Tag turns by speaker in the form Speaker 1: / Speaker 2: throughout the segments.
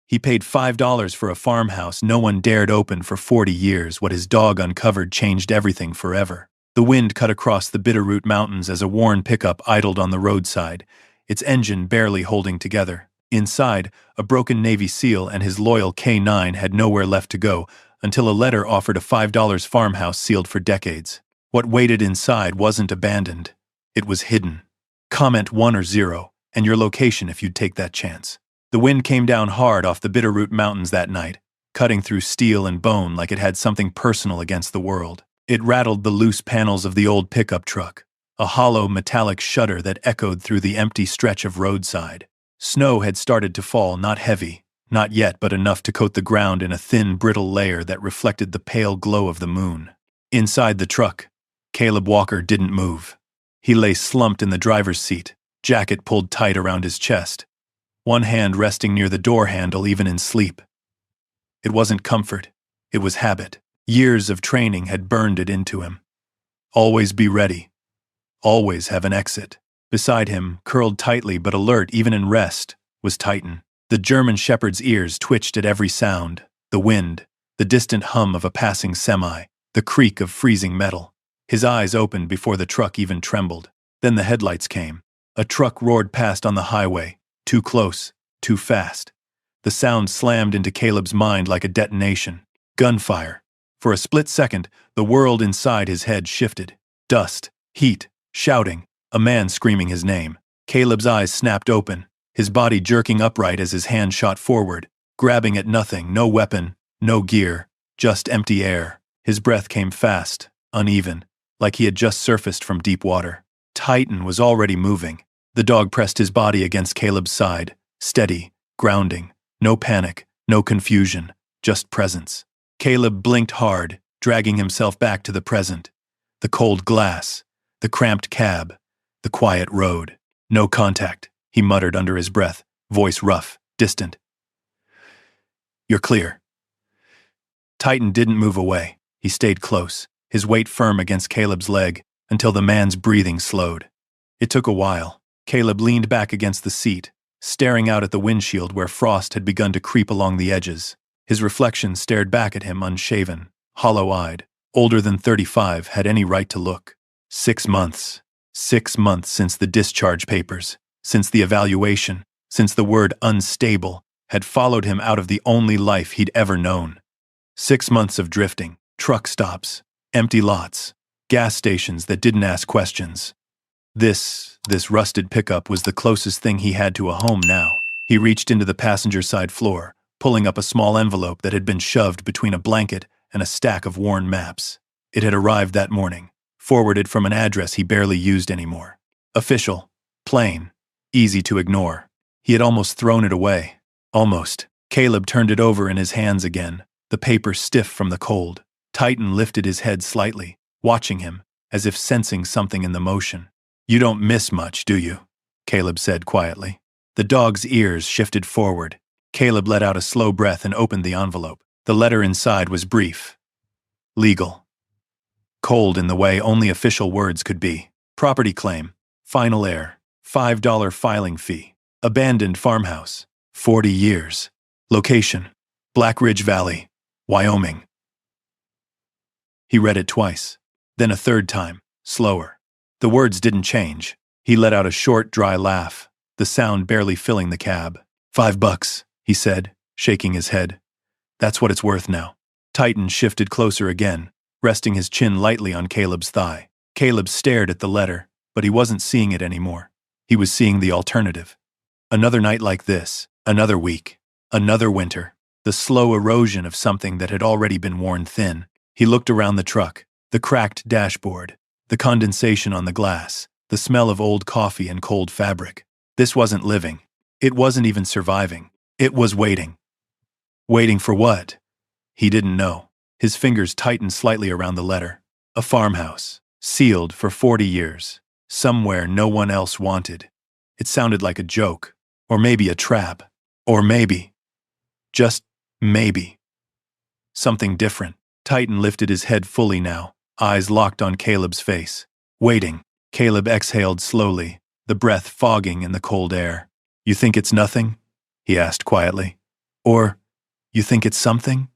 Speaker 1: He paid $5 for a farmhouse no one dared open for 40 years. What his dog uncovered changed everything forever. The wind cut across the Bitterroot Mountains as a worn pickup idled on the roadside, its engine barely holding together. Inside, a broken Navy SEAL and his loyal K9 had nowhere left to go until a letter offered a $5 farmhouse sealed for decades. What waited inside wasn't abandoned. It was hidden. Comment 1 or 0, and your location if you'd take that chance. The wind came down hard off the Bitterroot Mountains that night, cutting through steel and bone like it had something personal against the world. It rattled the loose panels of the old pickup truck, a hollow metallic shudder that echoed through the empty stretch of roadside. Snow had started to fall, not heavy, not yet, but enough to coat the ground in a thin, brittle layer that reflected the pale glow of the moon. Inside the truck, Caleb Walker didn't move. He lay slumped in the driver's seat, jacket pulled tight around his chest, one hand resting near the door handle even in sleep. It wasn't comfort, it was habit. Years of training had burned it into him. Always be ready. Always have an exit. Beside him, curled tightly but alert even in rest, was Titan. The German shepherd's ears twitched at every sound, the wind, the distant hum of a passing semi, the creak of freezing metal. His eyes opened before the truck even trembled. Then the headlights came. A truck roared past on the highway, too close, too fast. The sound slammed into Caleb's mind like a detonation. Gunfire. For a split second, the world inside his head shifted. Dust, heat, shouting, a man screaming his name. Caleb's eyes snapped open, his body jerking upright as his hand shot forward, grabbing at nothing, no weapon, no gear, just empty air. His breath came fast, uneven, like he had just surfaced from deep water. Titan was already moving. The dog pressed his body against Caleb's side, steady, grounding, no panic, no confusion, just presence. Caleb blinked hard, dragging himself back to the present. The cold glass, the cramped cab, the quiet road. No contact, he muttered under his breath, voice rough, distant. You're clear. Titan didn't move away. He stayed close, his weight firm against Caleb's leg, until the man's breathing slowed. It took a while. Caleb leaned back against the seat, staring out at the windshield where frost had begun to creep along the edges. His reflection stared back at him unshaven, hollow-eyed, older than 35 had any right to look. 6 months. 6 months since the discharge papers, since the evaluation, since the word unstable had followed him out of the only life he'd ever known. 6 months of drifting, truck stops, empty lots, gas stations that didn't ask questions. This rusted pickup was the closest thing he had to a home now. He reached into the passenger side floor, pulling up a small envelope that had been shoved between a blanket and a stack of worn maps. It had arrived that morning, forwarded from an address he barely used anymore. Official, plain, easy to ignore. He had almost thrown it away. Almost. Caleb turned it over in his hands again, the paper stiff from the cold. Titan lifted his head slightly, watching him, as if sensing something in the motion. You don't miss much, do you? Caleb said quietly. The dog's ears shifted forward. Caleb let out a slow breath and opened the envelope. The letter inside was brief. Legal. Cold in the way only official words could be. Property claim. Final heir. $5 filing fee. Abandoned farmhouse. 40 years. Location. Black Ridge Valley, Wyoming. He read it twice, then a third time, slower. The words didn't change. He let out a short, dry laugh, the sound barely filling the cab. $5, he said, shaking his head. That's what it's worth now. Titan shifted closer again, resting his chin lightly on Caleb's thigh. Caleb stared at the letter, but he wasn't seeing it anymore. He was seeing the alternative. Another night like this, another week, another winter, the slow erosion of something that had already been worn thin. He looked around the truck, the cracked dashboard, the condensation on the glass, the smell of old coffee and cold fabric. This wasn't living. It wasn't even surviving. It was waiting. Waiting for what? He didn't know. His fingers tightened slightly around the letter. A farmhouse, sealed for 40 years, somewhere no one else wanted. It sounded like a joke, or maybe a trap, or maybe, just maybe, something different. Titan lifted his head fully now, eyes locked on Caleb's face. Waiting. Caleb exhaled slowly, the breath fogging in the cold air. You think it's nothing? He asked quietly. Or, you think it's something?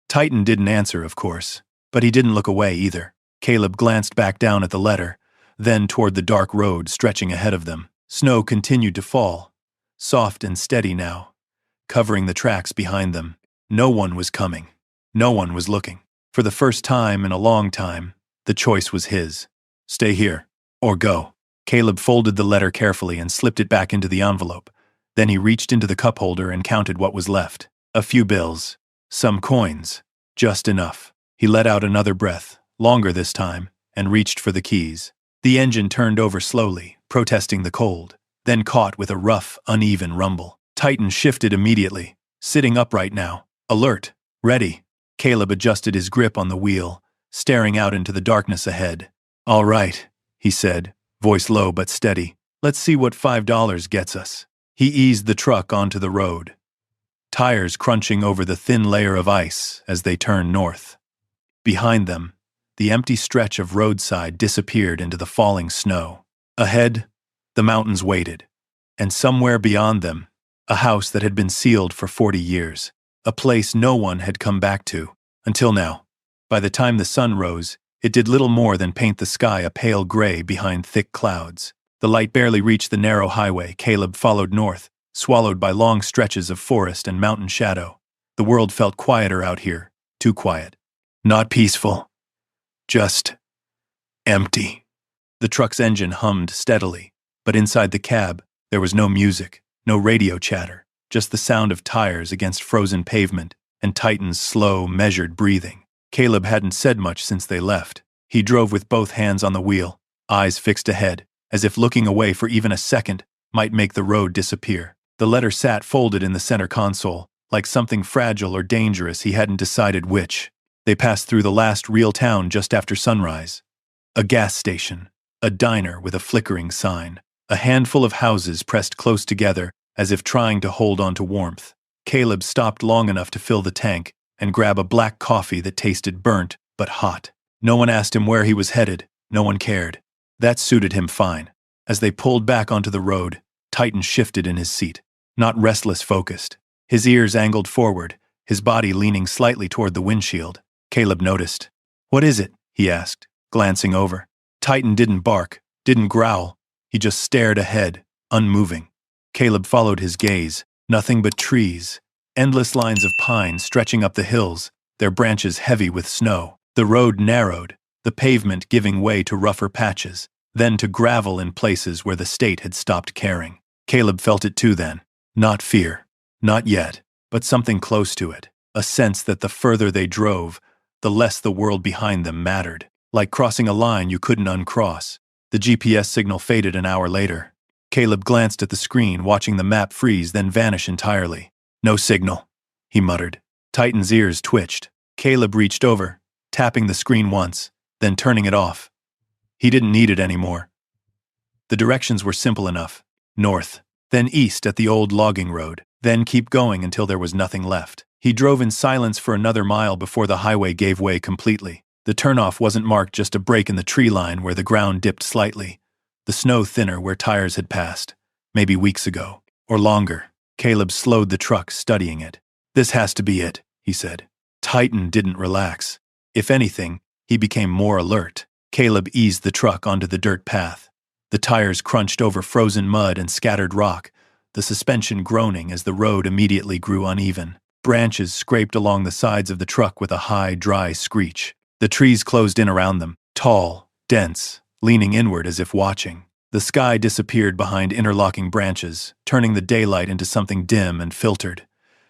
Speaker 1: Titan didn't answer, of course, but he didn't look away either. Caleb glanced back down at the letter, then toward the dark road stretching ahead of them. Snow continued to fall, soft and steady now, covering the tracks behind them. No one was coming. No one was looking. For the first time in a long time, the choice was his. Stay here, or go. Caleb folded the letter carefully and slipped it back into the envelope. Then he reached into the cup holder and counted what was left. A few bills, some coins, just enough. He let out another breath, longer this time, and reached for the keys. The engine turned over slowly, protesting the cold, then caught with a rough, uneven rumble. Titan shifted immediately, sitting upright now, alert, ready. Caleb adjusted his grip on the wheel, staring out into the darkness ahead. All right, he said, voice low but steady. Let's see what $5 gets us. He eased the truck onto the road, tires crunching over the thin layer of ice as they turned north. Behind them, the empty stretch of roadside disappeared into the falling snow. Ahead, the mountains waited, and somewhere beyond them, a house that had been sealed for 40 years, a place no one had come back to, until now. By the time the sun rose, it did little more than paint the sky a pale gray behind thick clouds. The light barely reached the narrow highway. Caleb followed north, swallowed by long stretches of forest and mountain shadow. The world felt quieter out here, too quiet. Not peaceful. Just empty. The truck's engine hummed steadily, but inside the cab, there was no music, no radio chatter, just the sound of tires against frozen pavement and Titan's slow, measured breathing. Caleb hadn't said much since they left. He drove with both hands on the wheel, eyes fixed ahead, as if looking away for even a second might make the road disappear. The letter sat folded in the center console, like something fragile or dangerous he hadn't decided which. They passed through the last real town just after sunrise. A gas station, a diner with a flickering sign, a handful of houses pressed close together as if trying to hold on to warmth. Caleb stopped long enough to fill the tank and grab a black coffee that tasted burnt but hot. No one asked him where he was headed. No one cared. That suited him fine. As they pulled back onto the road, Titan shifted in his seat, not restless, focused. His ears angled forward, his body leaning slightly toward the windshield. Caleb noticed. What is it? He asked, glancing over. Titan didn't bark, didn't growl. He just stared ahead, unmoving. Caleb followed his gaze. Nothing but trees, endless lines of pine stretching up the hills, their branches heavy with snow. The road narrowed, the pavement giving way to rougher patches, then to gravel in places where the state had stopped caring. Caleb felt it too then. Not fear. Not yet, but something close to it. A sense that the further they drove, the less the world behind them mattered. Like crossing a line you couldn't uncross. The GPS signal faded an hour later. Caleb glanced at the screen, watching the map freeze then vanish entirely. No signal, he muttered. Titan's ears twitched. Caleb reached over, tapping the screen once, then turning it off. He didn't need it anymore. The directions were simple enough. North, then east at the old logging road, then keep going until there was nothing left. He drove in silence for another mile before the highway gave way completely. The turnoff wasn't marked, just a break in the tree line where the ground dipped slightly, the snow thinner where tires had passed, maybe weeks ago, or longer. Caleb slowed the truck, studying it. This has to be it, he said. Titan didn't relax. If anything, he became more alert. Caleb eased the truck onto the dirt path. The tires crunched over frozen mud and scattered rock, the suspension groaning as the road immediately grew uneven. Branches scraped along the sides of the truck with a high, dry screech. The trees closed in around them, tall, dense, leaning inward as if watching. The sky disappeared behind interlocking branches, turning the daylight into something dim and filtered.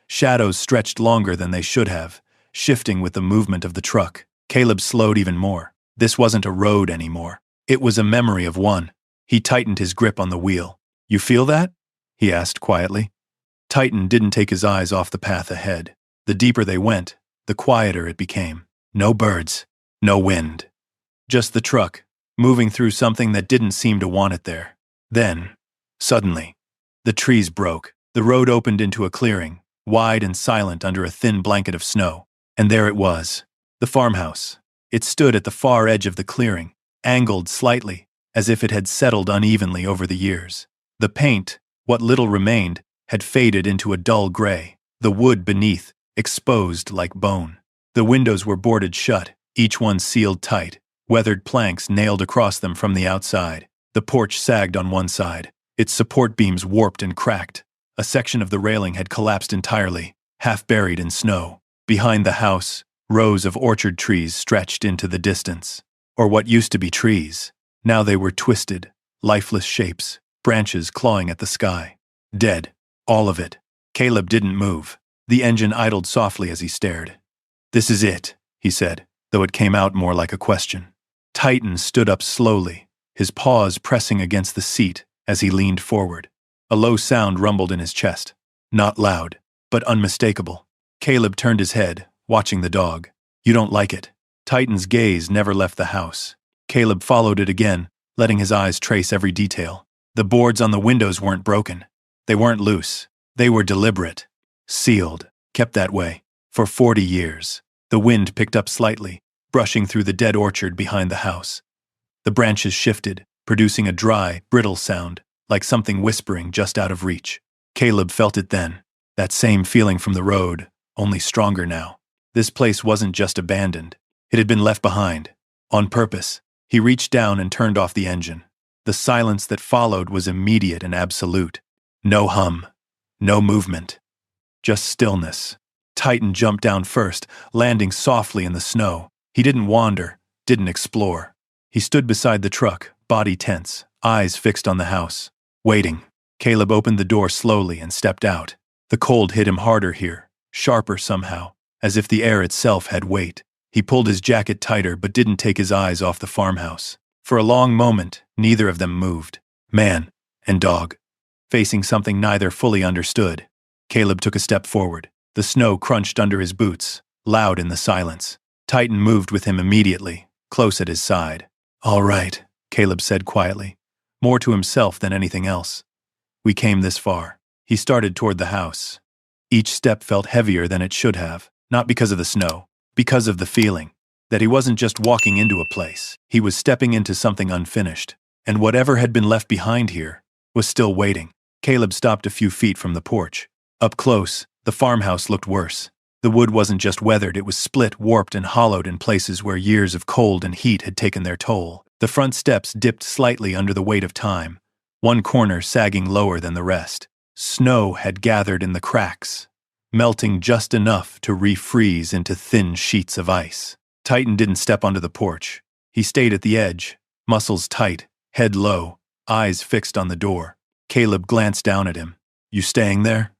Speaker 1: Shadows stretched longer than they should have, shifting with the movement of the truck. Caleb slowed even more. This wasn't a road anymore. It was a memory of one. He tightened his grip on the wheel. You feel that? He asked quietly. Titan didn't take his eyes off the path ahead. The deeper they went, the quieter it became. No birds, no wind. Just the truck, moving through something that didn't seem to want it there. Then, suddenly, the trees broke. The road opened into a clearing, wide and silent under a thin blanket of snow. And there it was, the farmhouse. It stood at the far edge of the clearing, angled slightly, as if it had settled unevenly over the years. The paint, what little remained, had faded into a dull gray. the wood beneath, exposed like bone. The windows were boarded shut, each one sealed tight, weathered planks nailed across them from the outside. The porch sagged on one side, its support beams warped and cracked. A section of the railing had collapsed entirely, half buried in snow. Behind the house, rows of orchard trees stretched into the distance. Or what used to be trees. Now they were twisted, lifeless shapes, branches clawing at the sky. Dead. All of it. Caleb didn't move. The engine idled softly as he stared. "This is it," he said, though it came out more like a question. Titan stood up slowly, his paws pressing against the seat as he leaned forward. A low sound rumbled in his chest. Not loud, but unmistakable. Caleb turned his head, watching the dog. "You don't like it." Titan's gaze never left the house. Caleb followed it again, letting his eyes trace every detail. The boards on the windows weren't broken. They weren't loose. They were deliberate. Sealed. Kept that way. For 40 years. The wind picked up slightly, brushing through the dead orchard behind the house. The branches shifted, producing a dry, brittle sound, like something whispering just out of reach. Caleb felt it then. That same feeling from the road, only stronger now. This place wasn't just abandoned. It had been left behind. On purpose. He reached down and turned off the engine. The silence that followed was immediate and absolute. No hum. No movement. Just stillness. Titan jumped down first, landing softly in the snow. He didn't wander, didn't explore. He stood beside the truck, body tense, eyes fixed on the house. Waiting. Caleb opened the door slowly and stepped out. The cold hit him harder here, sharper somehow, as if the air itself had weight. He pulled his jacket tighter but didn't take his eyes off the farmhouse. For a long moment, neither of them moved. Man and dog. Facing something neither fully understood. Caleb took a step forward. The snow crunched under his boots, loud in the silence. Titan moved with him immediately, close at his side. "All right," Caleb said quietly, more to himself than anything else. "We came this far." He started toward the house. Each step felt heavier than it should have, not because of the snow, because of the feeling that he wasn't just walking into a place. He was stepping into something unfinished, and whatever had been left behind here was still waiting. Caleb stopped a few feet from the porch. Up close, the farmhouse looked worse. The wood wasn't just weathered, it was split, warped, and hollowed in places where years of cold and heat had taken their toll. The front steps dipped slightly under the weight of time, one corner sagging lower than the rest. Snow had gathered in the cracks, melting just enough to refreeze into thin sheets of ice. Titan didn't step onto the porch. He stayed at the edge, muscles tight, head low, eyes fixed on the door. Caleb glanced down at him. "You staying there?"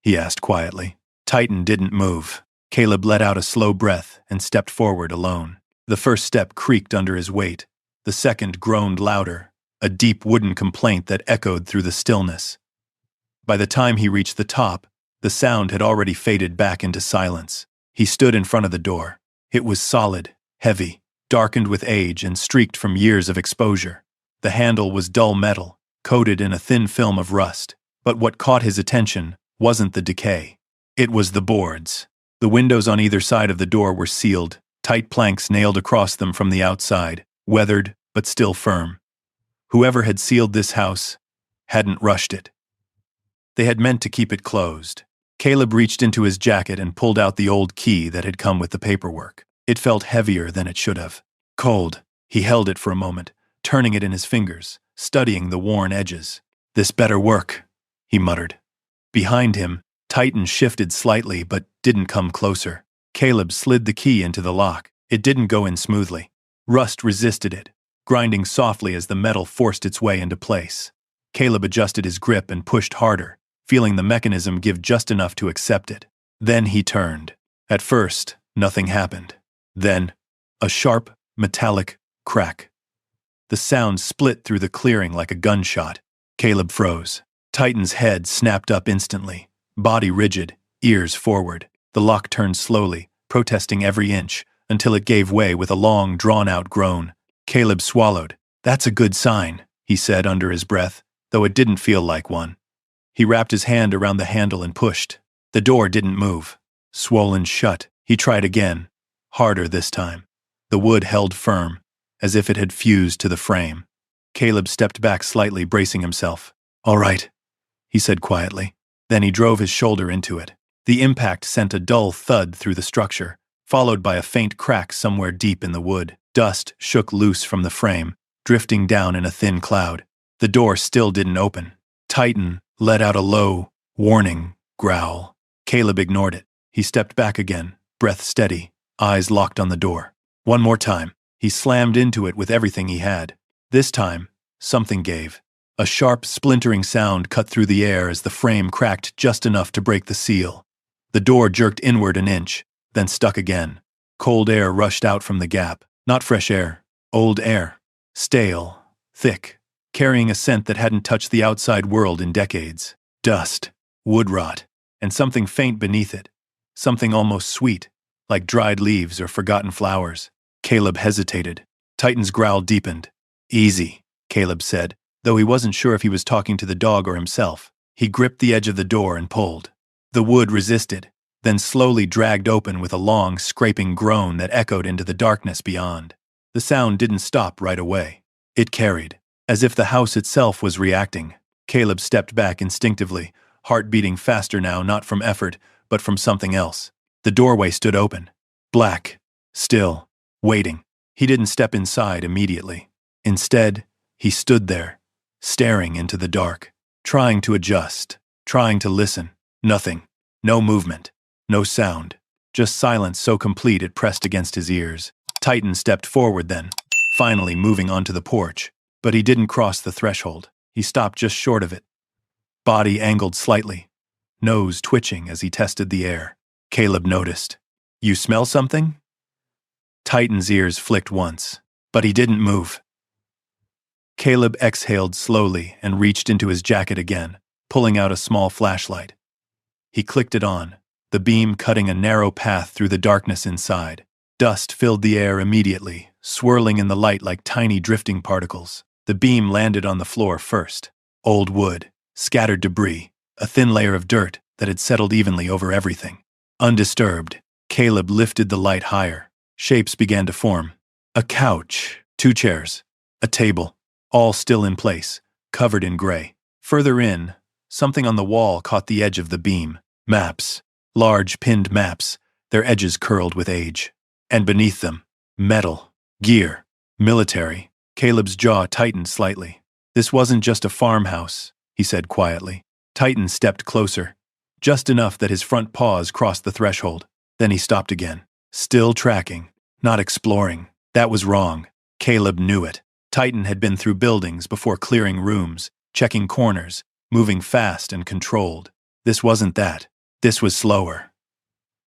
Speaker 1: he asked quietly. Titan didn't move. Caleb let out a slow breath and stepped forward alone. The first step creaked under his weight. The second groaned louder, a deep wooden complaint that echoed through the stillness. By the time he reached the top, the sound had already faded back into silence. He stood in front of the door. It was solid, heavy, darkened with age and streaked from years of exposure. The handle was dull metal, coated in a thin film of rust. But what caught his attention wasn't the decay. It was the boards. The windows on either side of the door were sealed, tight planks nailed across them from the outside, weathered but still firm. Whoever had sealed this house hadn't rushed it. They had meant to keep it closed. Caleb reached into his jacket and pulled out the old key that had come with the paperwork. It felt heavier than it should have. Cold. He held it for a moment, turning it in his fingers, studying the worn edges. "This better work," he muttered. Behind him, Titan shifted slightly but didn't come closer. Caleb slid the key into the lock. It didn't go in smoothly. Rust resisted it, grinding softly as the metal forced its way into place. Caleb adjusted his grip and pushed harder, feeling the mechanism give just enough to accept it. Then he turned. At first, nothing happened. Then, a sharp, metallic crack. The sound split through the clearing like a gunshot. Caleb froze. Titan's head snapped up instantly, body rigid, ears forward. The lock turned slowly, protesting every inch, until it gave way with a long, drawn-out groan. Caleb swallowed. "That's a good sign," he said under his breath, though it didn't feel like one. He wrapped his hand around the handle and pushed. The door didn't move. Swollen shut, he tried again, harder this time. The wood held firm, as if it had fused to the frame. Caleb stepped back slightly, bracing himself. "All right," he said quietly. Then he drove his shoulder into it. The impact sent a dull thud through the structure, followed by a faint crack somewhere deep in the wood. Dust shook loose from the frame, drifting down in a thin cloud. The door still didn't open. Titan let out a low, warning growl. Caleb ignored it. He stepped back again, breath steady, eyes locked on the door. One more time. He slammed into it with everything he had. This time, something gave. A sharp, splintering sound cut through the air as the frame cracked just enough to break the seal. The door jerked inward an inch, then stuck again. Cold air rushed out from the gap. Not fresh air, old air. Stale, thick, carrying a scent that hadn't touched the outside world in decades. Dust, wood rot, and something faint beneath it. Something almost sweet, like dried leaves or forgotten flowers. Caleb hesitated. Titan's growl deepened. Easy, Caleb said, though he wasn't sure if he was talking to the dog or himself. He gripped the edge of the door and pulled. The wood resisted, then slowly dragged open with a long, scraping groan that echoed into the darkness beyond. The sound didn't stop right away. It carried, as if the house itself was reacting. Caleb stepped back instinctively, heart beating faster now, not from effort, but from something else. The doorway stood open. Black. Still. Waiting. He didn't step inside immediately. Instead, he stood there, staring into the dark, trying to adjust, trying to listen. Nothing. No movement. No sound. Just silence so complete it pressed against his ears. Titan stepped forward then, finally moving onto the porch. But he didn't cross the threshold. He stopped just short of it. Body angled slightly, nose twitching as he tested the air. Caleb noticed. You smell something? Titan's ears flicked once, but he didn't move. Caleb exhaled slowly and reached into his jacket again, pulling out a small flashlight. He clicked it on, the beam cutting a narrow path through the darkness inside. Dust filled the air immediately, swirling in the light like tiny drifting particles. The beam landed on the floor first. Old wood, scattered debris, a thin layer of dirt that had settled evenly over everything. Undisturbed, Caleb lifted the light higher. Shapes began to form. A couch, 2 chairs, a table, all still in place, covered in gray. Further in, something on the wall caught the edge of the beam. Maps, large pinned maps, their edges curled with age. And beneath them, metal, gear, military. Caleb's jaw tightened slightly. This wasn't just a farmhouse, he said quietly. Titan stepped closer, just enough that his front paws crossed the threshold. Then he stopped again, still tracking, not exploring. That was wrong. Caleb knew it. Titan had been through buildings before clearing rooms, checking corners, moving fast and controlled. This wasn't that. This was slower.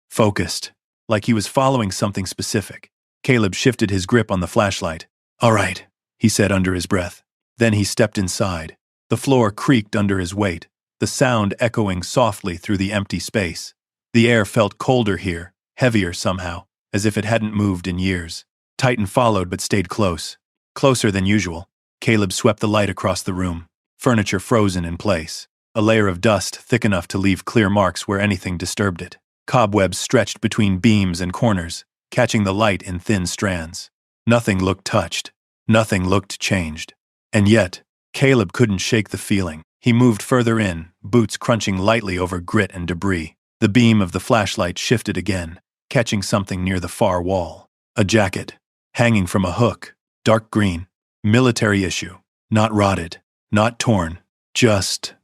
Speaker 1: Focused, like he was following something specific. Caleb shifted his grip on the flashlight. All right, he said under his breath. Then he stepped inside. The floor creaked under his weight, the sound echoing softly through the empty space. The air felt colder here, heavier somehow, as if it hadn't moved in years. Titan followed but stayed close. Closer than usual. Caleb swept the light across the room, furniture frozen in place, a layer of dust thick enough to leave clear marks where anything disturbed it. Cobwebs stretched between beams and corners, catching the light in thin strands. Nothing looked touched. Nothing looked changed. And yet, Caleb couldn't shake the feeling. He moved further in, boots crunching lightly over grit and debris. The beam of the flashlight shifted again, catching something near the far wall. A jacket, hanging from a hook, dark green, military issue, not rotted, not torn, just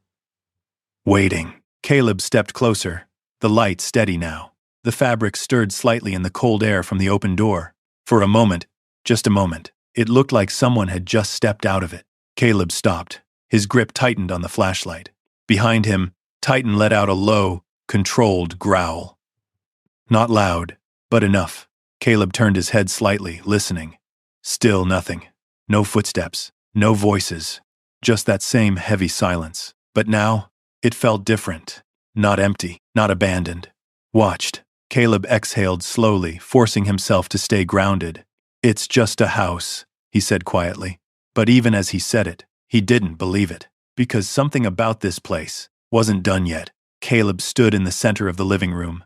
Speaker 1: waiting. Caleb stepped closer, the light steady now. The fabric stirred slightly in the cold air from the open door. For a moment, just a moment, it looked like someone had just stepped out of it. Caleb stopped, his grip tightened on the flashlight. Behind him, Titan let out a low, controlled growl. Not loud, but enough. Caleb turned his head slightly, listening. Still nothing. No footsteps, no voices, just that same heavy silence. But now, it felt different. Not empty, not abandoned. Watched. Caleb exhaled slowly, forcing himself to stay grounded. It's just a house, he said quietly. But even as he said it, he didn't believe it. Because something about this place wasn't done yet. Caleb stood in the center of the living room,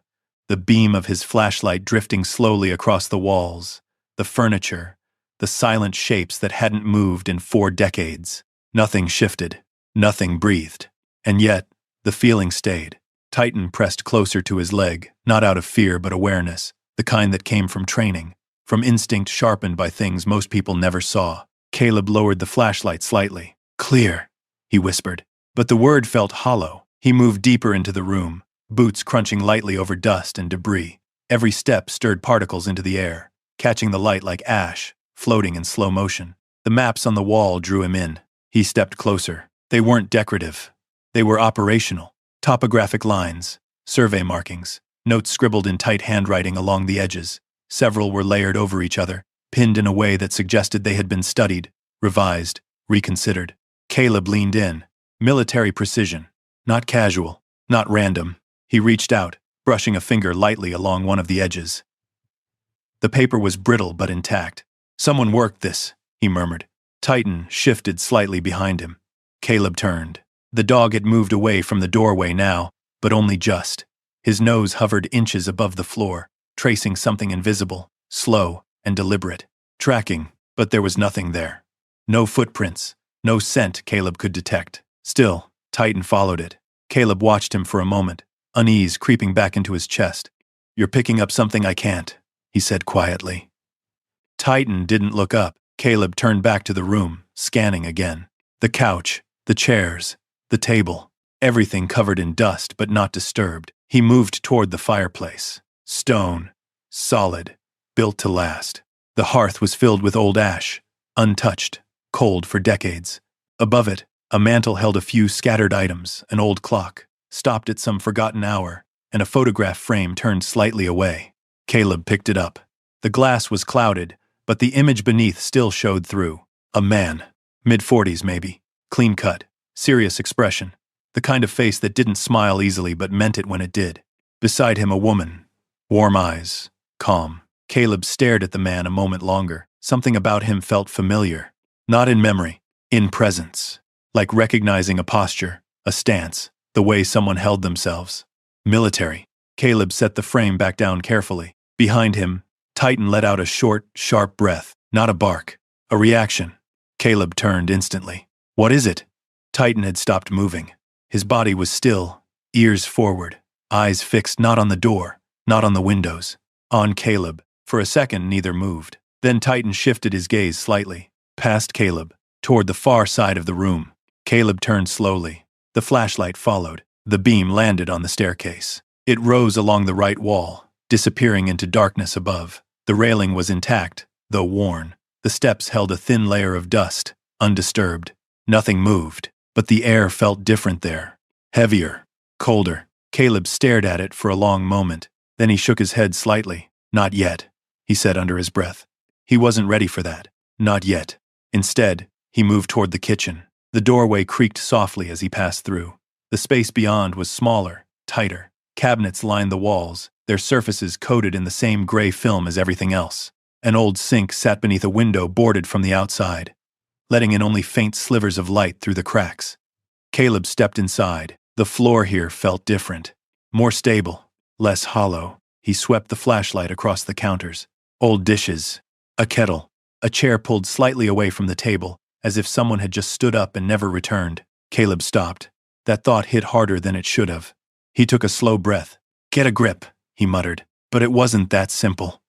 Speaker 1: the beam of his flashlight drifting slowly across the walls, the furniture, the silent shapes that hadn't moved in 4 decades. Nothing shifted, nothing breathed. And yet, the feeling stayed. Titan pressed closer to his leg, not out of fear but awareness, the kind that came from training, from instinct sharpened by things most people never saw. Caleb lowered the flashlight slightly. "Clear," he whispered. But the word felt hollow. He moved deeper into the room, boots crunching lightly over dust and debris. Every step stirred particles into the air, catching the light like ash, floating in slow motion. The maps on the wall drew him in. He stepped closer. They weren't decorative. They were operational. Topographic lines, survey markings, notes scribbled in tight handwriting along the edges. Several were layered over each other, pinned in a way that suggested they had been studied, revised, reconsidered. Caleb leaned in. Military precision. Not casual, not random. He reached out, brushing a finger lightly along one of the edges. The paper was brittle but intact. "Someone worked this," he murmured. Titan shifted slightly behind him. Caleb turned. The dog had moved away from the doorway now, but only just. His nose hovered inches above the floor, tracing something invisible, slow and deliberate. Tracking, but there was nothing there. No footprints, no scent Caleb could detect. Still, Titan followed it. Caleb watched him for a moment, unease creeping back into his chest. "You're picking up something I can't," he said quietly. Titan didn't look up. Caleb turned back to the room, scanning again. The couch, the chairs, the table, everything covered in dust but not disturbed. He moved toward the fireplace. Stone, solid, built to last. The hearth was filled with old ash, untouched, cold for decades. Above it, a mantel held a few scattered items, an old clock, stopped at some forgotten hour, and a photograph frame turned slightly away. Caleb picked it up. The glass was clouded, but the image beneath still showed through. A man, mid-40s maybe, clean-cut, serious expression, the kind of face that didn't smile easily but meant it when it did. Beside him a woman, warm eyes, calm. Caleb stared at the man a moment longer. Something about him felt familiar. Not in memory, in presence. Like recognizing a posture, a stance, the way someone held themselves. Military. Caleb set the frame back down carefully. Behind him, Titan let out a short, sharp breath. Not a bark. A reaction. Caleb turned instantly. "What is it?" Titan had stopped moving. His body was still, ears forward, eyes fixed not on the door, not on the windows, on Caleb. For a second, neither moved. Then Titan shifted his gaze slightly, past Caleb, toward the far side of the room. Caleb turned slowly. The flashlight followed. The beam landed on the staircase. It rose along the right wall, disappearing into darkness above. The railing was intact, though worn. The steps held a thin layer of dust, undisturbed. Nothing moved, but the air felt different there. Heavier, colder. Caleb stared at it for a long moment. Then he shook his head slightly. "Not yet," he said under his breath. He wasn't ready for that. Not yet. Instead, he moved toward the kitchen. The doorway creaked softly as he passed through. The space beyond was smaller, tighter. Cabinets lined the walls, their surfaces coated in the same gray film as everything else. An old sink sat beneath a window boarded from the outside, letting in only faint slivers of light through the cracks. Caleb stepped inside. The floor here felt different. More stable, less hollow. He swept the flashlight across the counters. Old dishes, a kettle, a chair pulled slightly away from the table, as if someone had just stood up and never returned. Caleb stopped. That thought hit harder than it should have. He took a slow breath. "Get a grip," he muttered. But it wasn't that simple.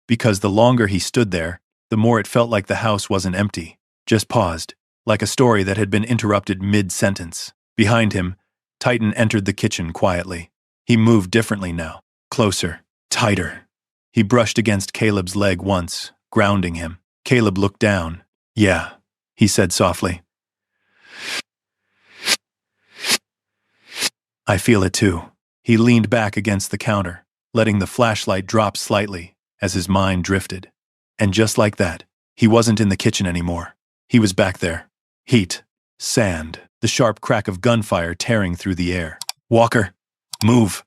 Speaker 1: Because the longer he stood there, the more it felt like the house wasn't empty, just paused, like a story that had been interrupted mid-sentence. Behind him, Titan entered the kitchen quietly. He moved differently now, closer, tighter. He brushed against Caleb's leg once, grounding him. Caleb looked down. "Yeah," he said softly. "I feel it too." He leaned back against the counter, letting the flashlight drop slightly as his mind drifted. And just like that, he wasn't in the kitchen anymore. He was back there. Heat, sand, the sharp crack of gunfire tearing through the air. "Walker, move!"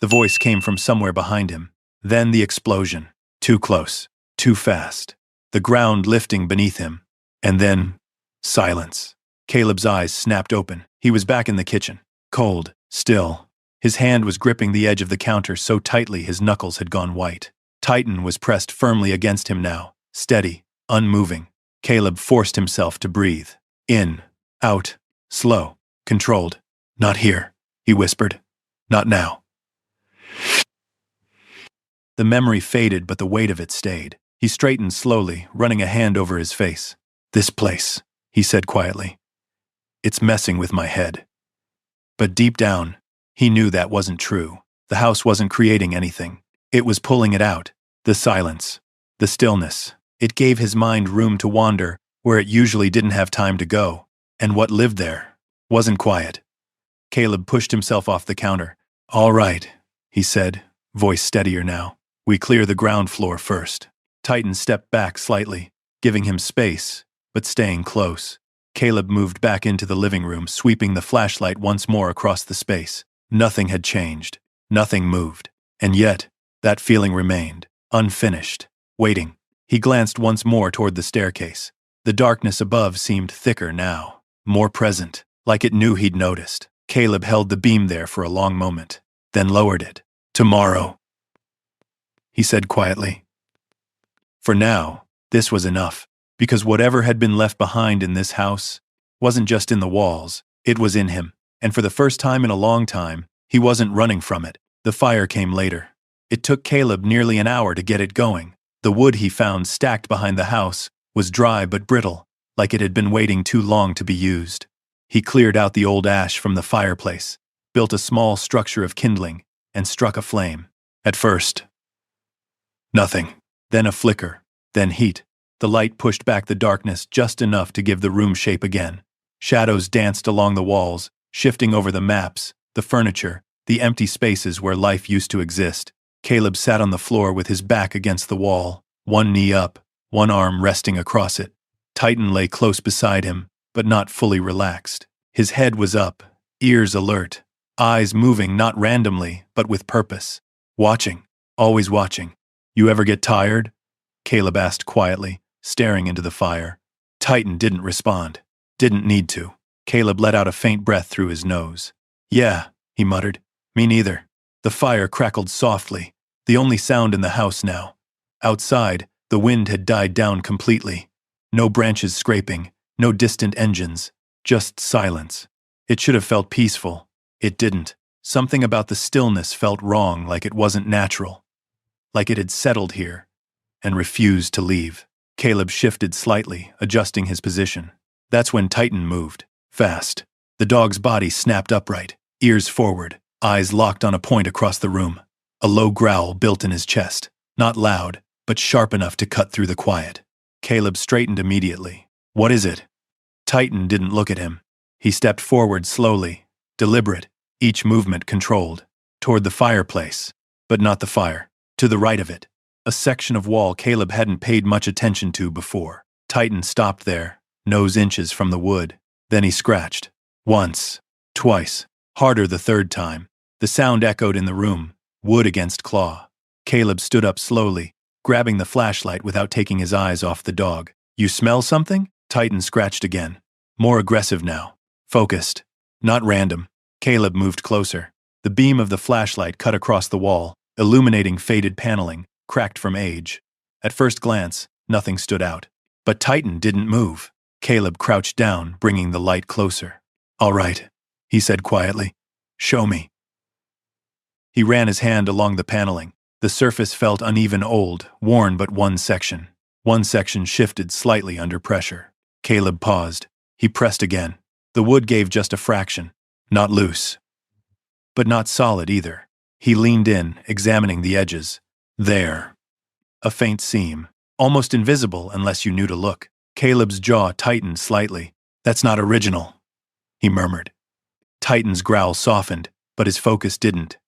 Speaker 1: The voice came from somewhere behind him. Then the explosion. Too close, too fast. The ground lifting beneath him. And then, silence. Caleb's eyes snapped open. He was back in the kitchen. Cold, still. His hand was gripping the edge of the counter so tightly his knuckles had gone white. Titan was pressed firmly against him now, steady, unmoving. Caleb forced himself to breathe. In, out, slow, controlled. "Not here," he whispered. Not now. The memory faded, but the weight of it stayed. He straightened slowly, running a hand over his face. This place, he said quietly. It's messing with my head. But deep down, he knew that wasn't true. The house wasn't creating anything. It was pulling it out. The silence. The stillness. It gave his mind room to wander where it usually didn't have time to go. And what lived there wasn't quiet. Caleb pushed himself off the counter. All right, he said, voice steadier now. We clear the ground floor first. Titan stepped back slightly, giving him space, but staying close. Caleb moved back into the living room, sweeping the flashlight once more across the space. Nothing had changed. Nothing moved. And yet, that feeling remained, unfinished, waiting. He glanced once more toward the staircase. The darkness above seemed thicker now, more present, like it knew he'd noticed. Caleb held the beam there for a long moment, then lowered it. Tomorrow, he said quietly. For now, this was enough, because whatever had been left behind in this house wasn't just in the walls, it was in him. And for the first time in a long time, he wasn't running from it. The fire came later. It took Caleb nearly an hour to get it going. The wood he found stacked behind the house was dry but brittle, like it had been waiting too long to be used. He cleared out the old ash from the fireplace, built a small structure of kindling, and struck a flame. At first, nothing. Then a flicker. Then heat. The light pushed back the darkness just enough to give the room shape again. Shadows danced along the walls, shifting over the maps, the furniture, the empty spaces where life used to exist. Caleb sat on the floor with his back against the wall, one knee up, one arm resting across it. Titan lay close beside him, but not fully relaxed. His head was up, ears alert, eyes moving not randomly, but with purpose. Watching, always watching. You ever get tired? Caleb asked quietly, staring into the fire. Titan didn't respond. Didn't need to. Caleb let out a faint breath through his nose. Yeah, he muttered. Me neither. The fire crackled softly, the only sound in the house now. Outside, the wind had died down completely. No branches scraping, no distant engines, just silence. It should have felt peaceful. It didn't. Something about the stillness felt wrong, like it wasn't natural. Like it had settled here and refused to leave. Caleb shifted slightly, adjusting his position. That's when Titan moved. Fast. The dog's body snapped upright, ears forward, eyes locked on a point across the room. A low growl built in his chest. Not loud, but sharp enough to cut through the quiet. Caleb straightened immediately. What is it? Titan didn't look at him. He stepped forward slowly, deliberate, each movement controlled, toward the fireplace, but not the fire. To the right of it, a section of wall Caleb hadn't paid much attention to before. Titan stopped there, nose inches from the wood. Then he scratched. Once, twice, harder the third time. The sound echoed in the room, wood against claw. Caleb stood up slowly, grabbing the flashlight without taking his eyes off the dog. You smell something? Titan scratched again. More aggressive now. Focused. Not random. Caleb moved closer. The beam of the flashlight cut across the wall, illuminating faded paneling, cracked from age. At first glance, nothing stood out. But Titan didn't move. Caleb crouched down, bringing the light closer. All right, he said quietly. Show me. He ran his hand along the paneling. The surface felt uneven, old, worn but one section. One section shifted slightly under pressure. Caleb paused. He pressed again. The wood gave just a fraction. Not loose. But not solid either. He leaned in, examining the edges. There. A faint seam. Almost invisible unless you knew to look. Caleb's jaw tightened slightly. That's not original, he murmured. Titan's growl softened, but his focus didn't.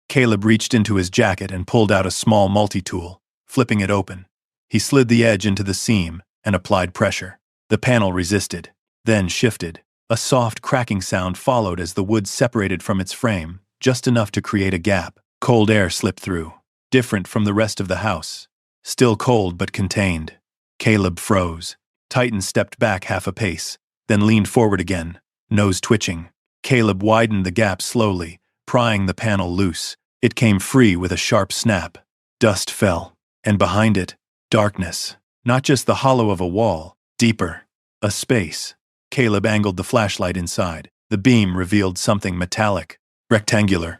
Speaker 1: Caleb reached into his jacket and pulled out a small multi-tool, flipping it open. He slid the edge into the seam and applied pressure. The panel resisted, then shifted. A soft cracking sound followed as the wood separated from its frame, just enough to create a gap. Cold air slipped through, different from the rest of the house. Still cold but contained. Caleb froze. Titan stepped back half a pace, then leaned forward again, nose twitching. Caleb widened the gap slowly, prying the panel loose. It came free with a sharp snap. Dust fell, and behind it, darkness. Not just the hollow of a wall, deeper. A space. Caleb angled the flashlight inside. The beam revealed something metallic, Rectangular.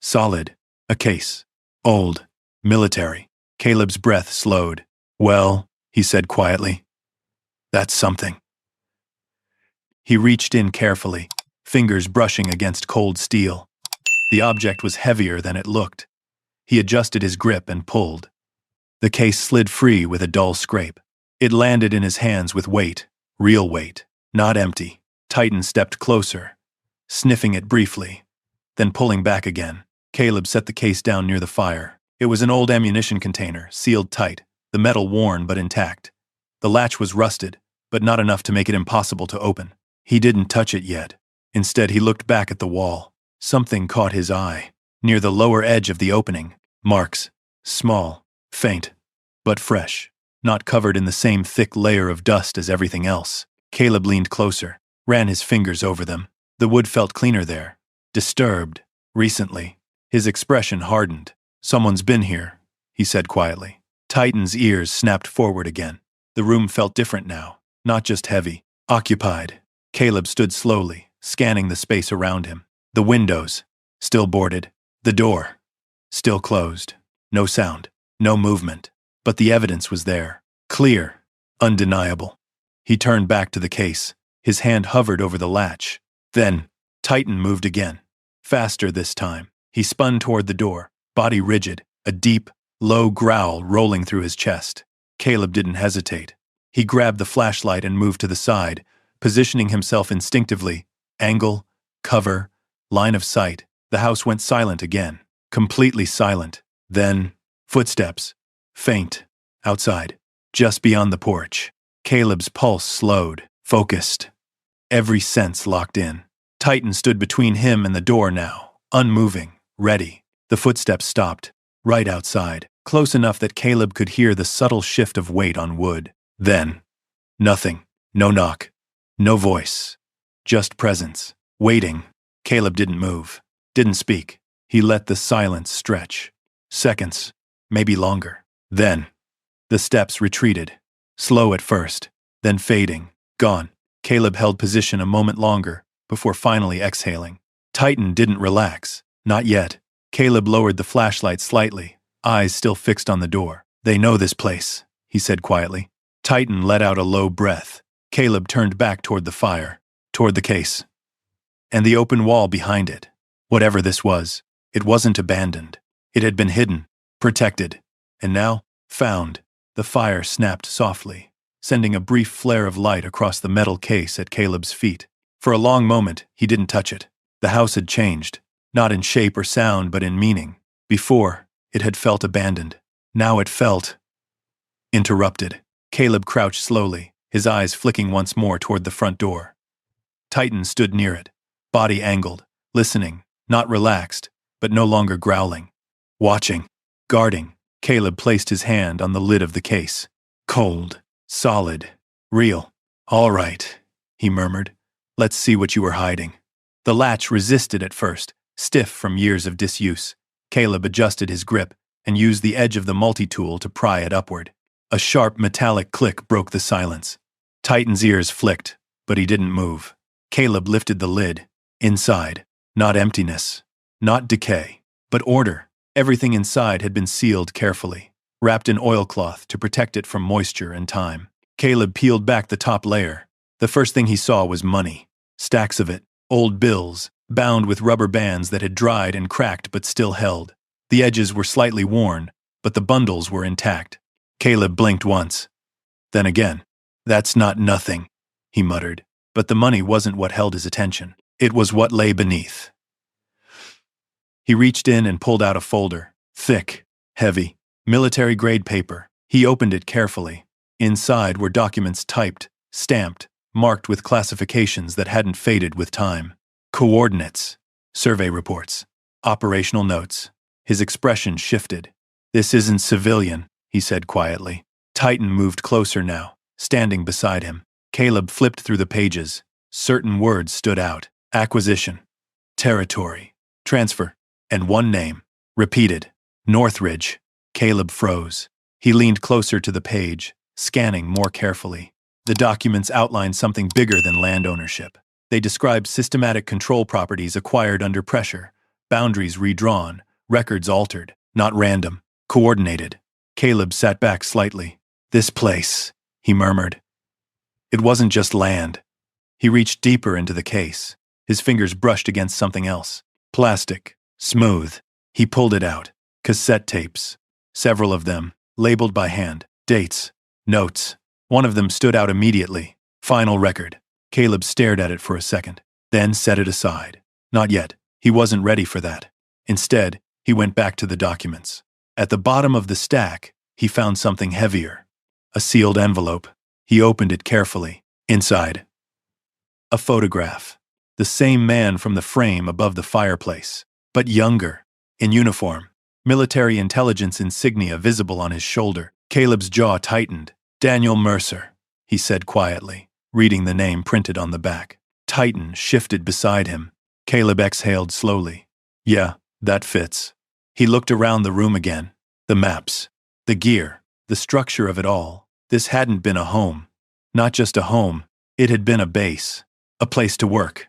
Speaker 1: Solid. A case. Old. Military. Caleb's breath slowed. Well, he said quietly. That's something. He reached in carefully, fingers brushing against cold steel. The object was heavier than it looked. He adjusted his grip and pulled. The case slid free with a dull scrape. It landed in his hands with weight, real weight, not empty. Titan stepped closer, sniffing it briefly, then pulling back again. Caleb set the case down near the fire. It was an old ammunition container, sealed tight, the metal worn but intact. The latch was rusted, but not enough to make it impossible to open. He didn't touch it yet. Instead, he looked back at the wall. Something caught his eye. Near the lower edge of the opening, marks. Small, faint, but fresh. Not covered in the same thick layer of dust as everything else. Caleb leaned closer, ran his fingers over them. The wood felt cleaner there. Disturbed. Recently. His expression hardened. Someone's been here, he said quietly. Titan's ears snapped forward again. The room felt different now. Not just heavy. Occupied. Caleb stood slowly, scanning the space around him. The windows. Still boarded. The door. Still closed. No sound. No movement. But the evidence was there. Clear. Undeniable. He turned back to the case. His hand hovered over the latch. Then, Titan moved again. Faster this time. He spun toward the door, body rigid, a deep, low growl rolling through his chest. Caleb didn't hesitate. He grabbed the flashlight and moved to the side, positioning himself instinctively. Angle, cover, line of sight. The house went silent again. Completely silent. Then, footsteps. Faint. Outside. Just beyond the porch. Caleb's pulse slowed. Focused. Every sense locked in. Titan stood between him and the door now, unmoving, ready. The footsteps stopped, right outside, close enough that Caleb could hear the subtle shift of weight on wood. Then, nothing. No knock. No voice. Just presence. Waiting. Caleb didn't move. Didn't speak. He let the silence stretch. Seconds. Maybe longer. Then, the steps retreated. Slow at first, then fading. Gone. Caleb held position a moment longer, before finally exhaling. Titan didn't relax. Not yet. Caleb lowered the flashlight slightly, eyes still fixed on the door. They know this place, he said quietly. Titan let out a low breath. Caleb turned back toward the fire, toward the case. And the open wall behind it. Whatever this was, it wasn't abandoned. It had been hidden, protected, and now, found. The fire snapped softly, sending a brief flare of light across the metal case at Caleb's feet. For a long moment, he didn't touch it. The house had changed, not in shape or sound, but in meaning. Before, it had felt abandoned. Now it felt interrupted. Caleb crouched slowly, his eyes flicking once more toward the front door. Titan stood near it, body angled, listening, not relaxed, but no longer growling. Watching, guarding. Caleb placed his hand on the lid of the case. Cold, solid, real. All right, he murmured. Let's see what you were hiding. The latch resisted at first, stiff from years of disuse. Caleb adjusted his grip and used the edge of the multi-tool to pry it upward. A sharp metallic click broke the silence. Titan's ears flicked, but he didn't move. Caleb lifted the lid. Inside, not emptiness, not decay, but order. Everything inside had been sealed carefully, wrapped in oilcloth to protect it from moisture and time. Caleb peeled back the top layer. The first thing he saw was money. Stacks of it, old bills, bound with rubber bands that had dried and cracked but still held. The edges were slightly worn, but the bundles were intact. Caleb blinked once. Then again. That's not nothing, he muttered. But the money wasn't what held his attention. It was what lay beneath. He reached in and pulled out a folder. Thick, heavy, military-grade paper. He opened it carefully. Inside were documents typed, stamped, marked with classifications that hadn't faded with time. Coordinates, survey reports, operational notes. His expression shifted. This isn't civilian, he said quietly. Titan moved closer now, standing beside him. Caleb flipped through the pages. Certain words stood out. Acquisition, territory, transfer, and one name. Repeated. Northridge. Caleb froze. He leaned closer to the page, scanning more carefully. The documents outlined something bigger than land ownership. They described systematic control properties acquired under pressure, boundaries redrawn, records altered, not random, coordinated. Caleb sat back slightly. This place, he murmured. It wasn't just land. He reached deeper into the case. His fingers brushed against something else. Plastic, smooth. He pulled it out. Cassette tapes. Several of them, labeled by hand. Dates. Notes. One of them stood out immediately. Final record. Caleb stared at it for a second, then set it aside. Not yet. He wasn't ready for that. Instead, he went back to the documents. At the bottom of the stack, he found something heavier. A sealed envelope. He opened it carefully. Inside, a photograph. The same man from the frame above the fireplace, but younger, in uniform. Military intelligence insignia visible on his shoulder. Caleb's jaw tightened. Daniel Mercer, he said quietly, reading the name printed on the back. Titan shifted beside him. Caleb exhaled slowly. Yeah, that fits. He looked around the room again. The maps, the gear, the structure of it all. This hadn't been a home. Not just a home, it had been a base. A place to work.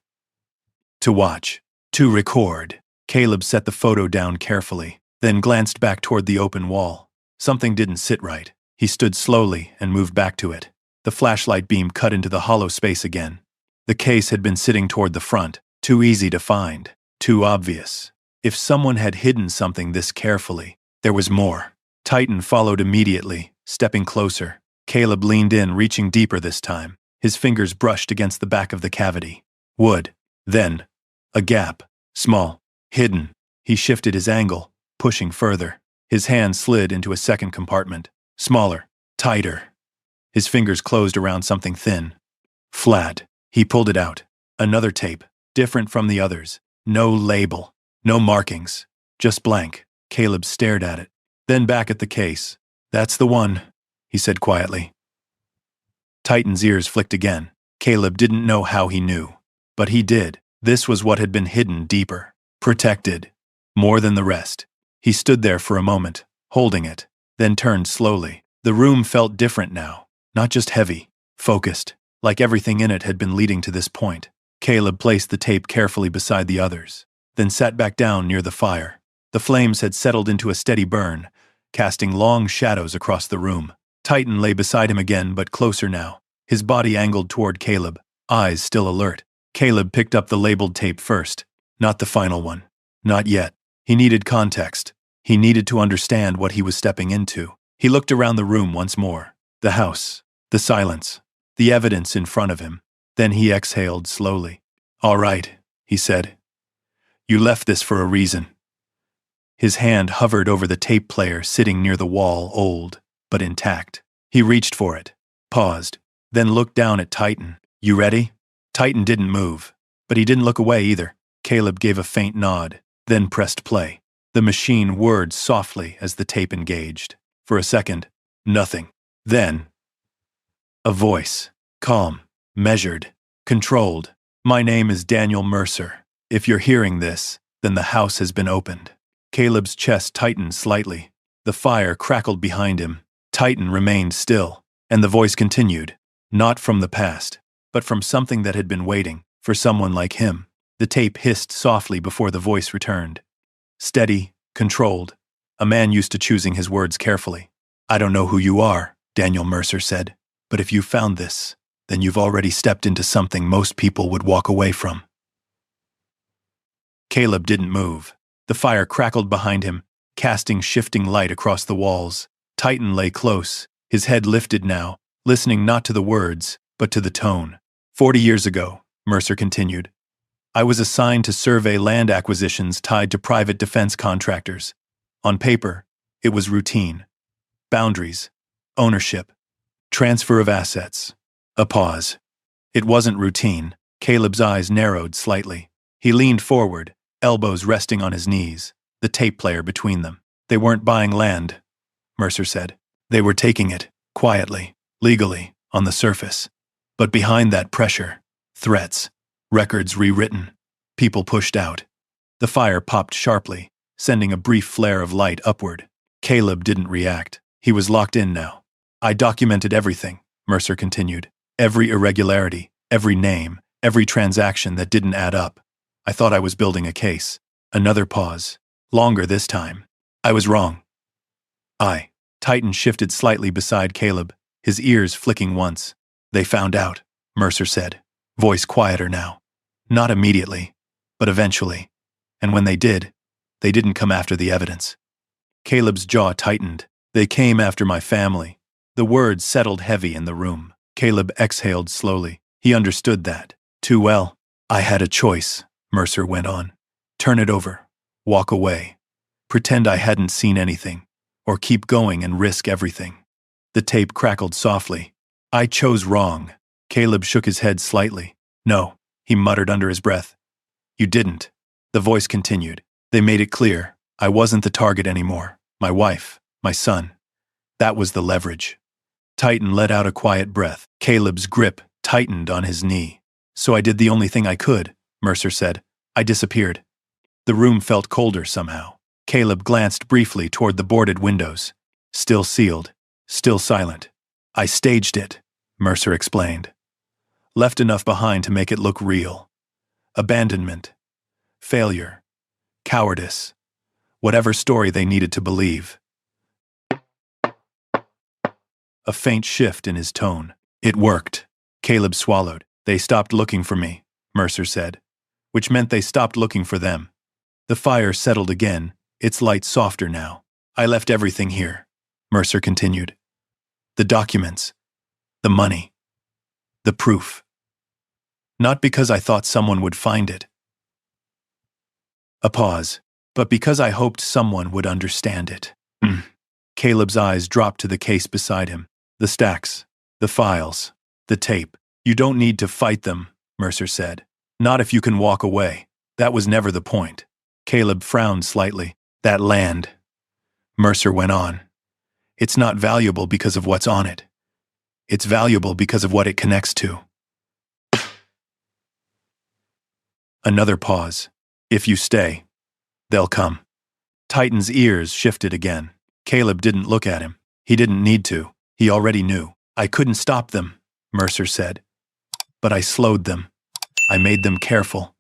Speaker 1: To watch. To record. Caleb set the photo down carefully, then glanced back toward the open wall. Something didn't sit right. He stood slowly and moved back to it. The flashlight beam cut into the hollow space again. The case had been sitting toward the front, too easy to find, too obvious. If someone had hidden something this carefully, there was more. Titan followed immediately, stepping closer. Caleb leaned in, reaching deeper this time. His fingers brushed against the back of the cavity. Wood. Then, a gap. Small. Hidden. He shifted his angle, pushing further. His hand slid into a second compartment. Smaller. Tighter. His fingers closed around something thin. Flat. He pulled it out. Another tape. Different from the others. No label. No markings. Just blank. Caleb stared at it. Then back at the case. That's the one, he said quietly. Titan's ears flicked again. Caleb didn't know how he knew. But he did. This was what had been hidden deeper. Protected. More than the rest. He stood there for a moment, holding it, then turned slowly. The room felt different now. Not just heavy. Focused. Like everything in it had been leading to this point. Caleb placed the tape carefully beside the others, then sat back down near the fire. The flames had settled into a steady burn, casting long shadows across the room. Titan lay beside him again, but closer now, his body angled toward Caleb, eyes still alert. Caleb picked up the labeled tape first. Not the final one. Not yet. He needed context. He needed to understand what he was stepping into. He looked around the room once more. The house. The silence. The evidence in front of him. Then he exhaled slowly. All right, he said. You left this for a reason. His hand hovered over the tape player sitting near the wall, old, but intact. He reached for it, paused, then looked down at Titan. You ready? Titan didn't move, but he didn't look away either. Caleb gave a faint nod, then pressed play. The machine whirred softly as the tape engaged. For a second, nothing. Then, a voice. Calm, measured, controlled. My name is Daniel Mercer. If you're hearing this, then the house has been opened. Caleb's chest tightened slightly. The fire crackled behind him. Titan remained still, and the voice continued. Not from the past, but from something that had been waiting for someone like him. The tape hissed softly before the voice returned. Steady, controlled. A man used to choosing his words carefully. I don't know who you are, Daniel Mercer said, but if you found this, then you've already stepped into something most people would walk away from. Caleb didn't move. The fire crackled behind him, casting shifting light across the walls. Titan lay close, his head lifted now, listening not to the words, but to the tone. 40 years ago, Mercer continued, I was assigned to survey land acquisitions tied to private defense contractors. On paper, it was routine. Boundaries, ownership, transfer of assets. A pause. It wasn't routine. Caleb's eyes narrowed slightly. He leaned forward, elbows resting on his knees, the tape player between them. They weren't buying land, Mercer said. They were taking it, quietly, legally, on the surface. But behind that pressure, threats, records rewritten, people pushed out. The fire popped sharply, sending a brief flare of light upward. Caleb didn't react. He was locked in now. I documented everything, Mercer continued. Every irregularity, every name, every transaction that didn't add up. I thought I was building a case. Another pause. Longer this time. I was wrong. Titan shifted slightly beside Caleb, his ears flicking once. They found out, Mercer said, voice quieter now. Not immediately, but eventually. And when they did, they didn't come after the evidence. Caleb's jaw tightened. They came after my family. The words settled heavy in the room. Caleb exhaled slowly. He understood that too well. I had a choice, Mercer went on. Turn it over. Walk away. Pretend I hadn't seen anything. Or keep going and risk everything. The tape crackled softly. I chose wrong. Caleb shook his head slightly. No, he muttered under his breath. You didn't. The voice continued. They made it clear. I wasn't the target anymore. My wife, my son. That was the leverage. Titan let out a quiet breath. Caleb's grip tightened on his knee. So I did the only thing I could, Mercer said. I disappeared. The room felt colder somehow. Caleb glanced briefly toward the boarded windows. Still sealed. Still silent. I staged it, Mercer explained. Left enough behind to make it look real. Abandonment. Failure. Cowardice. Whatever story they needed to believe. A faint shift in his tone. It worked. Caleb swallowed. They stopped looking for me, Mercer said. Which meant they stopped looking for them. The fire settled again, its light softer now. I left everything here, Mercer continued. The documents. The money. The proof. Not because I thought someone would find it. A pause. But because I hoped someone would understand it. Caleb's eyes dropped to the case beside him. The stacks. The files. The tape. You don't need to fight them, Mercer said. Not if you can walk away. That was never the point. Caleb frowned slightly. That land. Mercer went on. It's not valuable because of what's on it. It's valuable because of what it connects to. Another pause. If you stay, they'll come. Titan's ears shifted again. Caleb didn't look at him. He didn't need to. He already knew. I couldn't stop them, Mercer said. But I slowed them. I made them careful.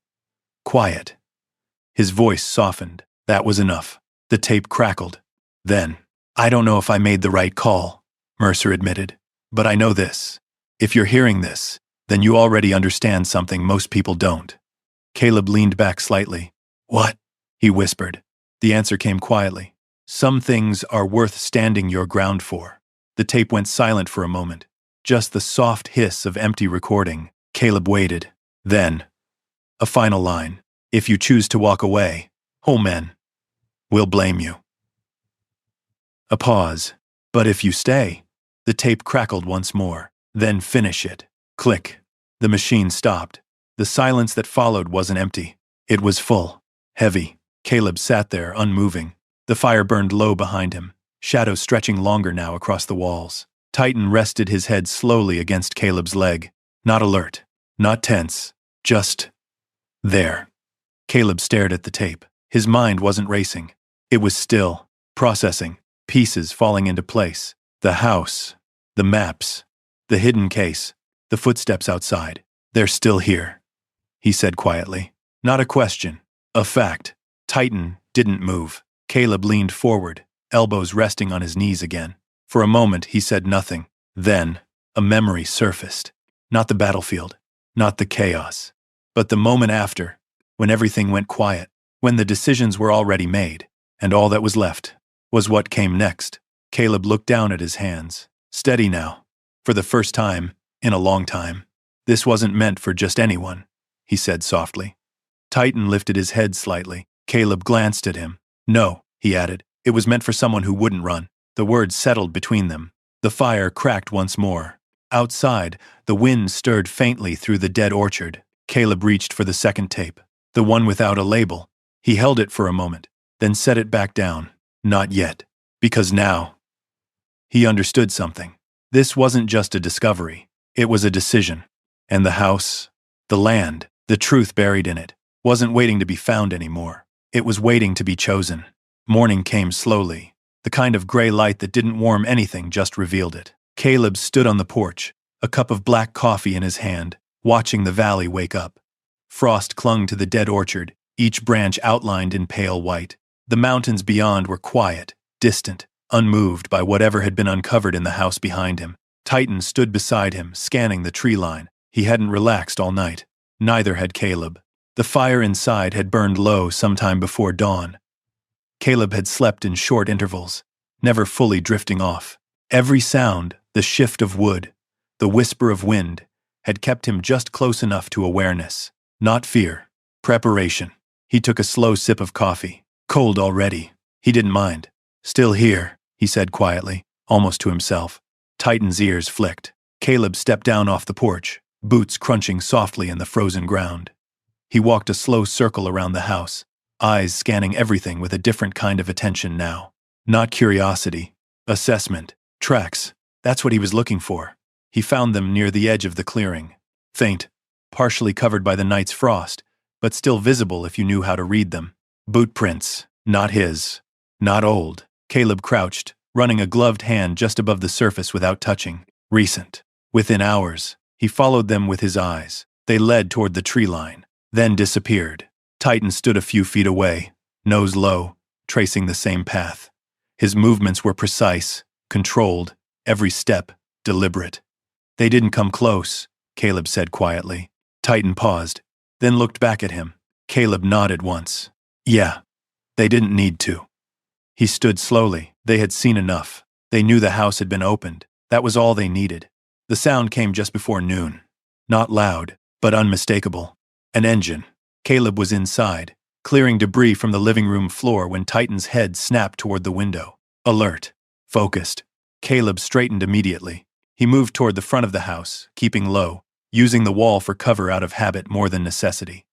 Speaker 1: Quiet. His voice softened. That was enough. The tape crackled. Then, I don't know if I made the right call, Mercer admitted. But I know this. If you're hearing this, then you already understand something most people don't. Caleb leaned back slightly. What? He whispered. The answer came quietly. Some things are worth standing your ground for. The tape went silent for a moment. Just the soft hiss of empty recording. Caleb waited. Then, a final line. If you choose to walk away, whole men will blame you. A pause. But if you stay, the tape crackled once more. Then finish it. Click. The machine stopped. The silence that followed wasn't empty. It was full. Heavy. Caleb sat there, unmoving. The fire burned low behind him, shadows stretching longer now across the walls. Titan rested his head slowly against Caleb's leg. Not alert. Not tense. Just there. Caleb stared at the tape. His mind wasn't racing. It was still. Processing. Pieces falling into place. The house. The maps. The hidden case. The footsteps outside. They're still here, he said quietly. Not a question. A fact. Titan didn't move. Caleb leaned forward, elbows resting on his knees again. For a moment, he said nothing. Then, a memory surfaced. Not the battlefield. Not the chaos. But the moment after, when everything went quiet, when the decisions were already made, and all that was left was what came next. Caleb looked down at his hands. Steady now. For the first time, in a long time. This wasn't meant for just anyone, he said softly. Titan lifted his head slightly. Caleb glanced at him. No, he added. It was meant for someone who wouldn't run. The words settled between them. The fire cracked once more. Outside, the wind stirred faintly through the dead orchard. Caleb reached for the second tape, the one without a label. He held it for a moment, then set it back down. Not yet. Because now, he understood something. This wasn't just a discovery. It was a decision. And the house, the land, the truth buried in it, wasn't waiting to be found anymore. It was waiting to be chosen. Morning came slowly. The kind of gray light that didn't warm anything just revealed it. Caleb stood on the porch, a cup of black coffee in his hand, watching the valley wake up. Frost clung to the dead orchard, each branch outlined in pale white. The mountains beyond were quiet, distant, unmoved by whatever had been uncovered in the house behind him. Titan stood beside him, scanning the tree line. He hadn't relaxed all night. Neither had Caleb. The fire inside had burned low sometime before dawn. Caleb had slept in short intervals, never fully drifting off. Every sound, the shift of wood, the whisper of wind, had kept him just close enough to awareness. Not fear. Preparation. He took a slow sip of coffee. Cold already. He didn't mind. Still here, he said quietly, almost to himself. Titan's ears flicked. Caleb stepped down off the porch, boots crunching softly in the frozen ground. He walked a slow circle around the house, eyes scanning everything with a different kind of attention now. Not curiosity. Assessment. Tracks. That's what he was looking for. He found them near the edge of the clearing. Faint, partially covered by the night's frost, but still visible if you knew how to read them. Boot prints. Not his. Not old. Caleb crouched, running a gloved hand just above the surface without touching. Recent. Within hours, he followed them with his eyes. They led toward the tree line, then disappeared. Titan stood a few feet away, nose low, tracing the same path. His movements were precise, controlled, every step deliberate. They didn't come close, Caleb said quietly. Titan paused, then looked back at him. Caleb nodded once. Yeah, they didn't need to. He stood slowly. They had seen enough. They knew the house had been opened. That was all they needed. The sound came just before noon. Not loud, but unmistakable. An engine. Caleb was inside, clearing debris from the living room floor when Titan's head snapped toward the window. Alert. Focused. Caleb straightened immediately. He moved toward the front of the house, keeping low, using the wall for cover out of habit more than necessity.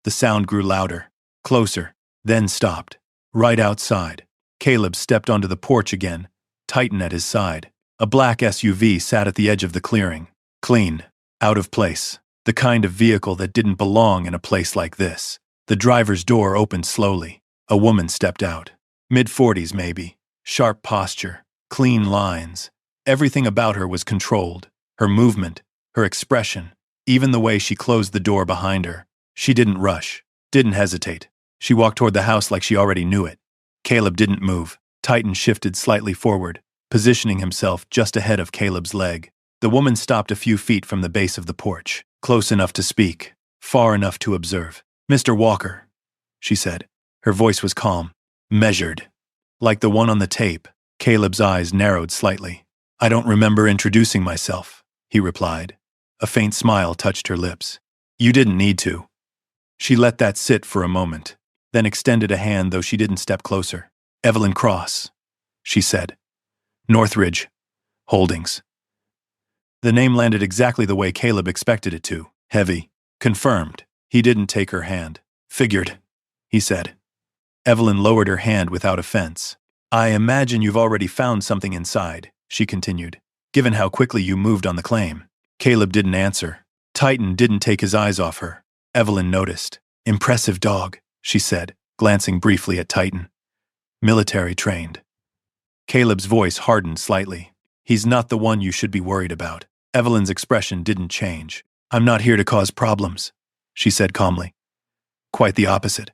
Speaker 1: The sound grew louder, closer, then stopped. Right outside. Caleb stepped onto the porch again, Titan at his side. A black SUV sat at the edge of the clearing. Clean. Out of place. The kind of vehicle that didn't belong in a place like this. The driver's door opened slowly. A woman stepped out. Mid-40s maybe. Sharp posture. Clean lines. Everything about her was controlled. Her movement, her expression, even the way she closed the door behind her. She didn't rush. Didn't hesitate. She walked toward the house like she already knew it. Caleb didn't move. Titan shifted slightly forward, positioning himself just ahead of Caleb's leg. The woman stopped a few feet from the base of the porch, close enough to speak, far enough to observe. "Mr. Walker," she said. Her voice was calm, measured. Like the one on the tape, Caleb's eyes narrowed slightly. "I don't remember introducing myself," he replied. A faint smile touched her lips. "You didn't need to." She let that sit for a moment, then extended a hand though she didn't step closer. "Evelyn Cross," she said. "Northridge Holdings." The name landed exactly the way Caleb expected it to. Heavy. Confirmed. He didn't take her hand. "Figured," he said. Evelyn lowered her hand without offense. "I imagine you've already found something inside," she continued, "given how quickly you moved on the claim." Caleb didn't answer. Titan didn't take his eyes off her. Evelyn noticed. "Impressive dog," she said, glancing briefly at Titan. "Military trained." Caleb's voice hardened slightly. "He's not the one you should be worried about." Evelyn's expression didn't change. "I'm not here to cause problems," she said calmly. "Quite the opposite."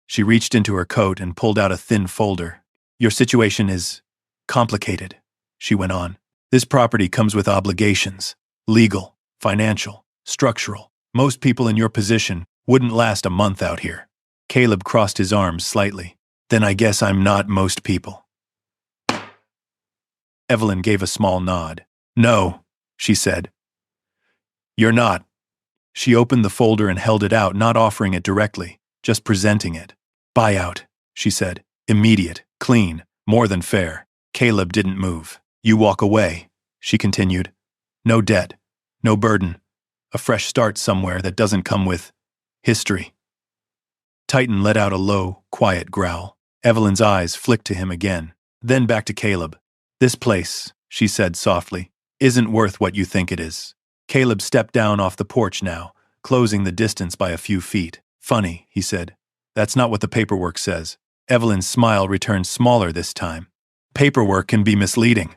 Speaker 1: She reached into her coat and pulled out a thin folder. "Your situation is complicated," she went on. "This property comes with obligations. Legal, financial, structural. Most people in your position wouldn't last a month out here." Caleb crossed his arms slightly. "Then I guess I'm not most people." Evelyn gave a small nod. "No," she said. "You're not." She opened the folder and held it out, not offering it directly, just presenting it. "Buyout," she said. "Immediate, clean, more than fair." Caleb didn't move. "You walk away," she continued. "No debt, no burden. A fresh start somewhere that doesn't come with history." Titan let out a low, quiet growl. Evelyn's eyes flicked to him again, then back to Caleb. "This place," she said softly, "isn't worth what you think it is." Caleb stepped down off the porch now, closing the distance by a few feet. "Funny," he said. "That's not what the paperwork says." Evelyn's smile returned smaller this time. "Paperwork can be misleading."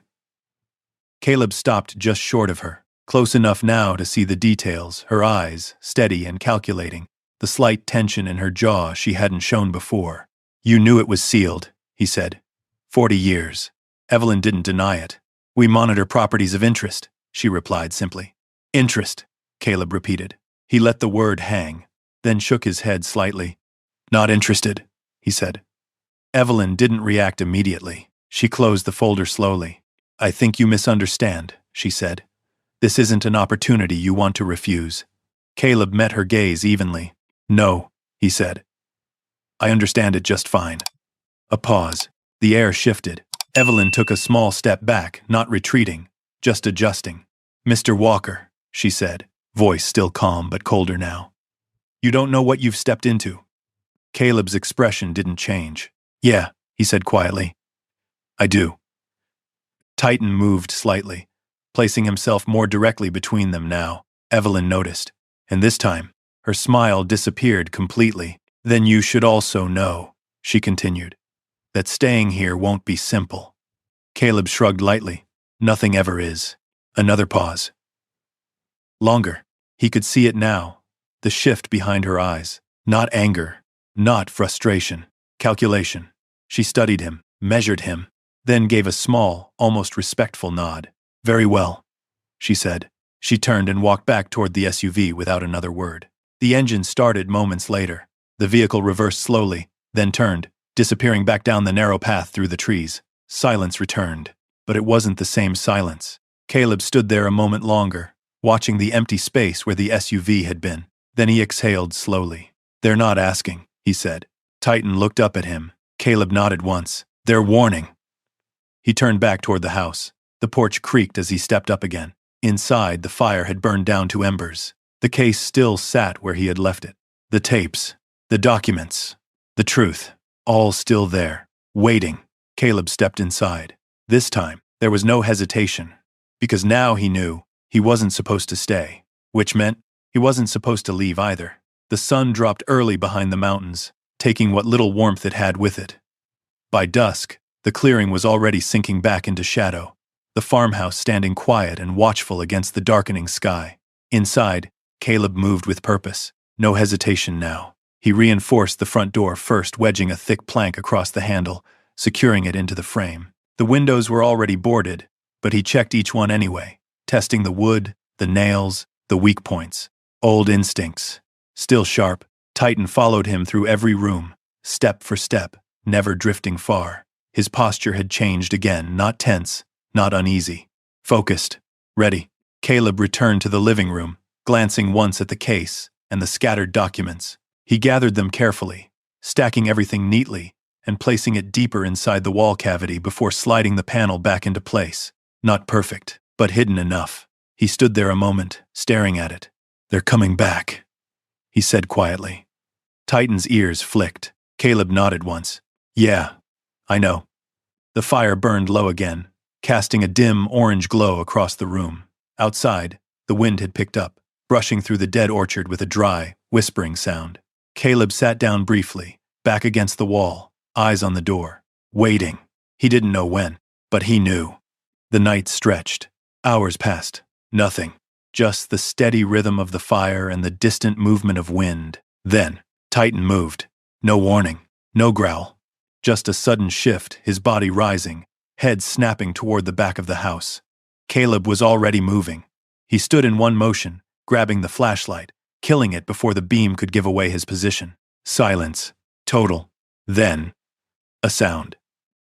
Speaker 1: Caleb stopped just short of her, close enough now to see the details, her eyes, steady and calculating. the slight tension in her jaw she hadn't shown before. "You knew it was sealed," he said. 40 years. Evelyn didn't deny it. "We monitor properties of interest," she replied simply. "Interest," Caleb repeated. He let the word hang, then shook his head slightly. "Not interested," he said. Evelyn didn't react immediately. She closed the folder slowly. "I think you misunderstand," she said. "This isn't an opportunity you want to refuse." Caleb met her gaze evenly. "No," he said. "I understand it just fine." A pause. The air shifted. Evelyn took a small step back, not retreating, just adjusting. "Mr. Walker," she said, voice still calm but colder now. "You don't know what you've stepped into." Caleb's expression didn't change. "Yeah," he said quietly. "I do." Titan moved slightly, placing himself more directly between them now. Evelyn noticed, and this time, her smile disappeared completely. "Then you should also know," she continued, "that staying here won't be simple." Caleb shrugged lightly. "Nothing ever is." Another pause. Longer. He could see it now, the shift behind her eyes. Not anger, not frustration, calculation. She studied him, measured him, then gave a small, almost respectful nod. "Very well," she said. She turned and walked back toward the SUV without another word. The engine started moments later. The vehicle reversed slowly, then turned, disappearing back down the narrow path through the trees. Silence returned, but it wasn't the same silence. Caleb stood there a moment longer, watching the empty space where the SUV had been. Then he exhaled slowly. "They're not asking," he said. Titan looked up at him. Caleb nodded once. "They're warning." He turned back toward the house. The porch creaked as he stepped up again. Inside, the fire had burned down to embers. The case still sat where he had left it. The tapes, the documents, the truth, all still there, waiting. Caleb stepped inside. This time, there was no hesitation, because now he knew he wasn't supposed to stay, which meant he wasn't supposed to leave either. The sun dropped early behind the mountains, taking what little warmth it had with it. By dusk, the clearing was already sinking back into shadow, the farmhouse standing quiet and watchful against the darkening sky. Inside, Caleb moved with purpose. No hesitation now. He reinforced the front door first, wedging a thick plank across the handle, securing it into the frame. The windows were already boarded, but he checked each one anyway, testing the wood, the nails, the weak points. Old instincts. Still sharp, Titan followed him through every room, step for step, never drifting far. His posture had changed again, not tense, not uneasy. Focused. Ready. Caleb returned to the living room, glancing once at the case and the scattered documents. He gathered them carefully, stacking everything neatly and placing it deeper inside the wall cavity before sliding the panel back into place. Not perfect, but hidden enough. He stood there a moment, staring at it. "They're coming back," he said quietly. Titan's ears flicked. Caleb nodded once. "Yeah, I know." The fire burned low again, casting a dim orange glow across the room. Outside, the wind had picked up, brushing through the dead orchard with a dry, whispering sound. Caleb sat down briefly, back against the wall, eyes on the door, waiting. He didn't know when, but he knew. The night stretched. Hours passed. Nothing. Just the steady rhythm of the fire and the distant movement of wind. Then, Titan moved. No warning, no growl. Just a sudden shift, his body rising, head snapping toward the back of the house. Caleb was already moving. He stood in one motion, grabbing the flashlight, killing it before the beam could give away his position. Silence. Total. Then, a sound.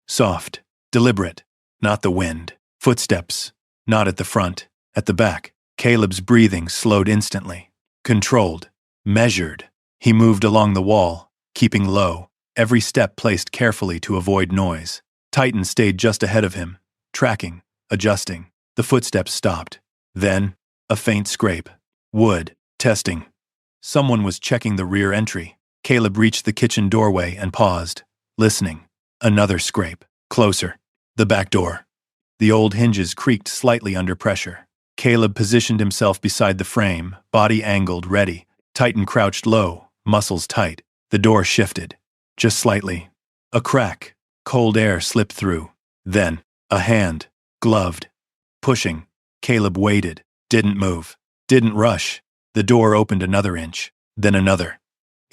Speaker 1: Soft, deliberate, not the wind. Footsteps. Not at the front, at the back. Caleb's breathing slowed instantly. Controlled. Measured. He moved along the wall, keeping low, every step placed carefully to avoid noise. Titan stayed just ahead of him, tracking, adjusting. The footsteps stopped. Then, a faint scrape. Wood. Testing. Someone was checking the rear entry. Caleb reached the kitchen doorway and paused, listening. Another scrape. Closer. The back door. The old hinges creaked slightly under pressure. Caleb positioned himself beside the frame, body angled, ready. Titan crouched low, muscles tight. The door shifted. Just slightly. A crack. Cold air slipped through. Then, a hand. Gloved. Pushing. Caleb waited. Didn't move. Didn't rush. The door opened another inch. Then another.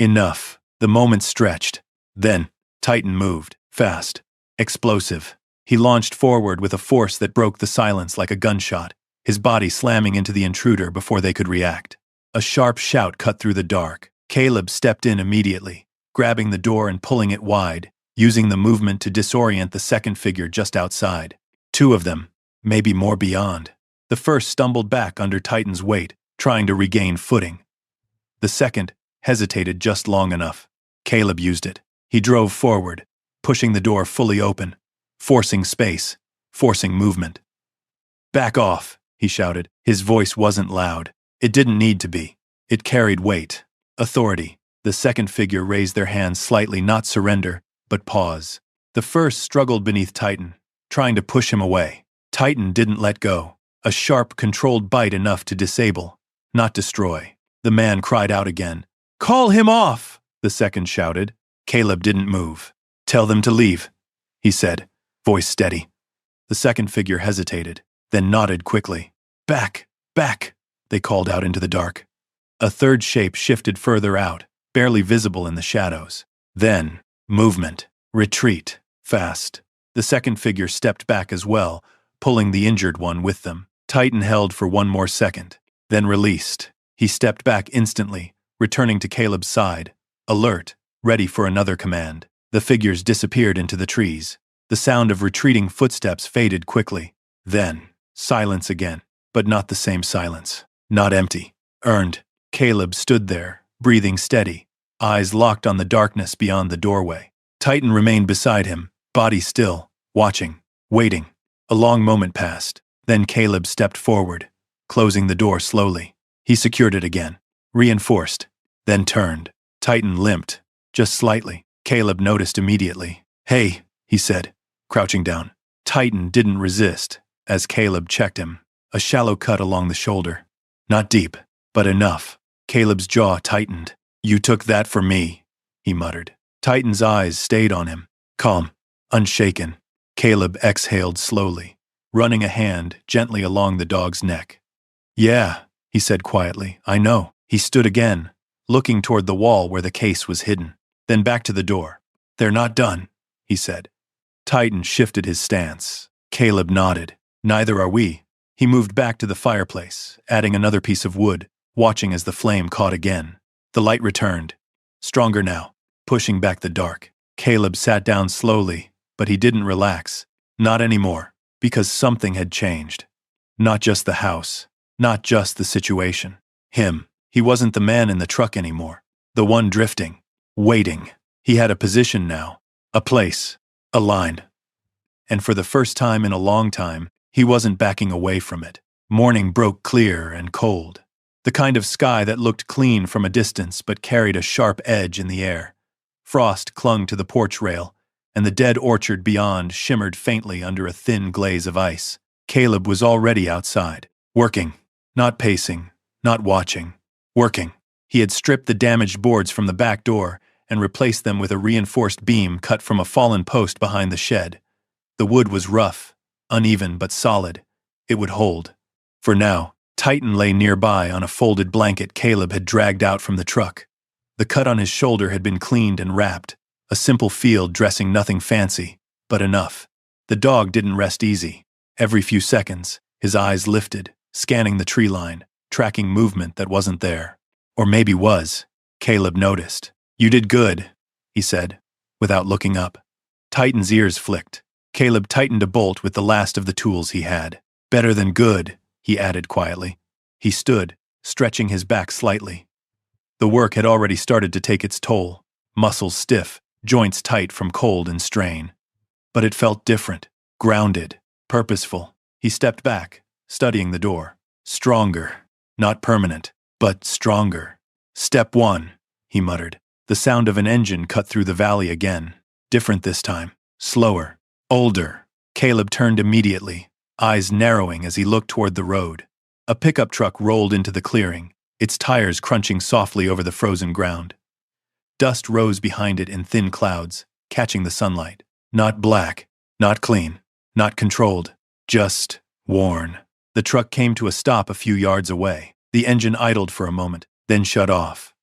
Speaker 1: Enough. The moment stretched. Then, Titan moved. Fast. Explosive. He launched forward with a force that broke the silence like a gunshot, his body slamming into the intruder before they could react. A sharp shout cut through the dark. Caleb stepped in immediately, grabbing the door and pulling it wide, using the movement to disorient the second figure just outside. Two of them, maybe more beyond. The first stumbled back under Titan's weight, trying to regain footing. The second hesitated just long enough. Caleb used it. He drove forward, pushing the door fully open, forcing space, forcing movement. "Back off," he shouted. His voice wasn't loud. It didn't need to be. It carried weight, authority. The second figure raised their hands slightly, not surrender, but pause. The first struggled beneath Titan, trying to push him away. Titan didn't let go. A sharp, controlled bite enough to disable, not destroy. The man cried out again. "Call him off!" the second shouted. Caleb didn't move. "Tell them to leave," he said, voice steady. The second figure hesitated, then nodded quickly. "Back, back," they called out into the dark. A third shape shifted further out, barely visible in the shadows. Then, movement, retreat, fast. The second figure stepped back as well, pulling the injured one with them. Titan held for one more second, then released. He stepped back instantly, returning to Caleb's side, alert, ready for another command. The figures disappeared into the trees. The sound of retreating footsteps faded quickly. Then, silence again, but not the same silence. Not empty, earned. Caleb stood there, breathing steady, eyes locked on the darkness beyond the doorway. Titan remained beside him, body still, watching, waiting. A long moment passed. Then Caleb stepped forward, closing the door slowly. He secured it again, reinforced, then turned. Titan limped, just slightly. Caleb noticed immediately. "Hey," he said, crouching down. Titan didn't resist, as Caleb checked him. A shallow cut along the shoulder. Not deep, but enough. Caleb's jaw tightened. "You took that for me," he muttered. Titan's eyes stayed on him, calm, unshaken. Caleb exhaled slowly, running a hand gently along the dog's neck. "Yeah," he said quietly, "I know." He stood again, looking toward the wall where the case was hidden, then back to the door. "They're not done," he said. Titan shifted his stance. Caleb nodded. "Neither are we." He moved back to the fireplace, adding another piece of wood, watching as the flame caught again. The light returned, stronger now, pushing back the dark. Caleb sat down slowly, but he didn't relax. Not anymore, because something had changed. Not just the house, not just the situation. Him. He wasn't the man in the truck anymore. The one drifting, waiting. He had a position now, a place, a line. And for the first time in a long time, he wasn't backing away from it. Morning broke clear and cold. The kind of sky that looked clean from a distance but carried a sharp edge in the air. Frost clung to the porch rail, and the dead orchard beyond shimmered faintly under a thin glaze of ice. Caleb was already outside, working, not pacing, not watching, working. He had stripped the damaged boards from the back door and replaced them with a reinforced beam cut from a fallen post behind the shed. The wood was rough, uneven but solid. It would hold. For now, Titan lay nearby on a folded blanket Caleb had dragged out from the truck. The cut on his shoulder had been cleaned and wrapped, a simple field dressing, nothing fancy, but enough. The dog didn't rest easy. Every few seconds, his eyes lifted, scanning the tree line, tracking movement that wasn't there. Or maybe was. Caleb noticed. "You did good," he said, without looking up. Titan's ears flicked. Caleb tightened a bolt with the last of the tools he had. "Better than good," he added quietly. He stood, stretching his back slightly. The work had already started to take its toll, muscles stiff, joints tight from cold and strain. But it felt different, grounded, purposeful. He stepped back, studying the door. Stronger. Not permanent, but stronger. "Step one," he muttered. The sound of an engine cut through the valley again. Different this time. Slower. Older. Caleb turned immediately, eyes narrowing as he looked toward the road. A pickup truck rolled into the clearing, its tires crunching softly over the frozen ground. Dust rose behind it in thin clouds, catching the sunlight. Not black, not clean, not controlled, just worn. The truck came to a stop a few yards away. The engine idled for a moment, then shut off.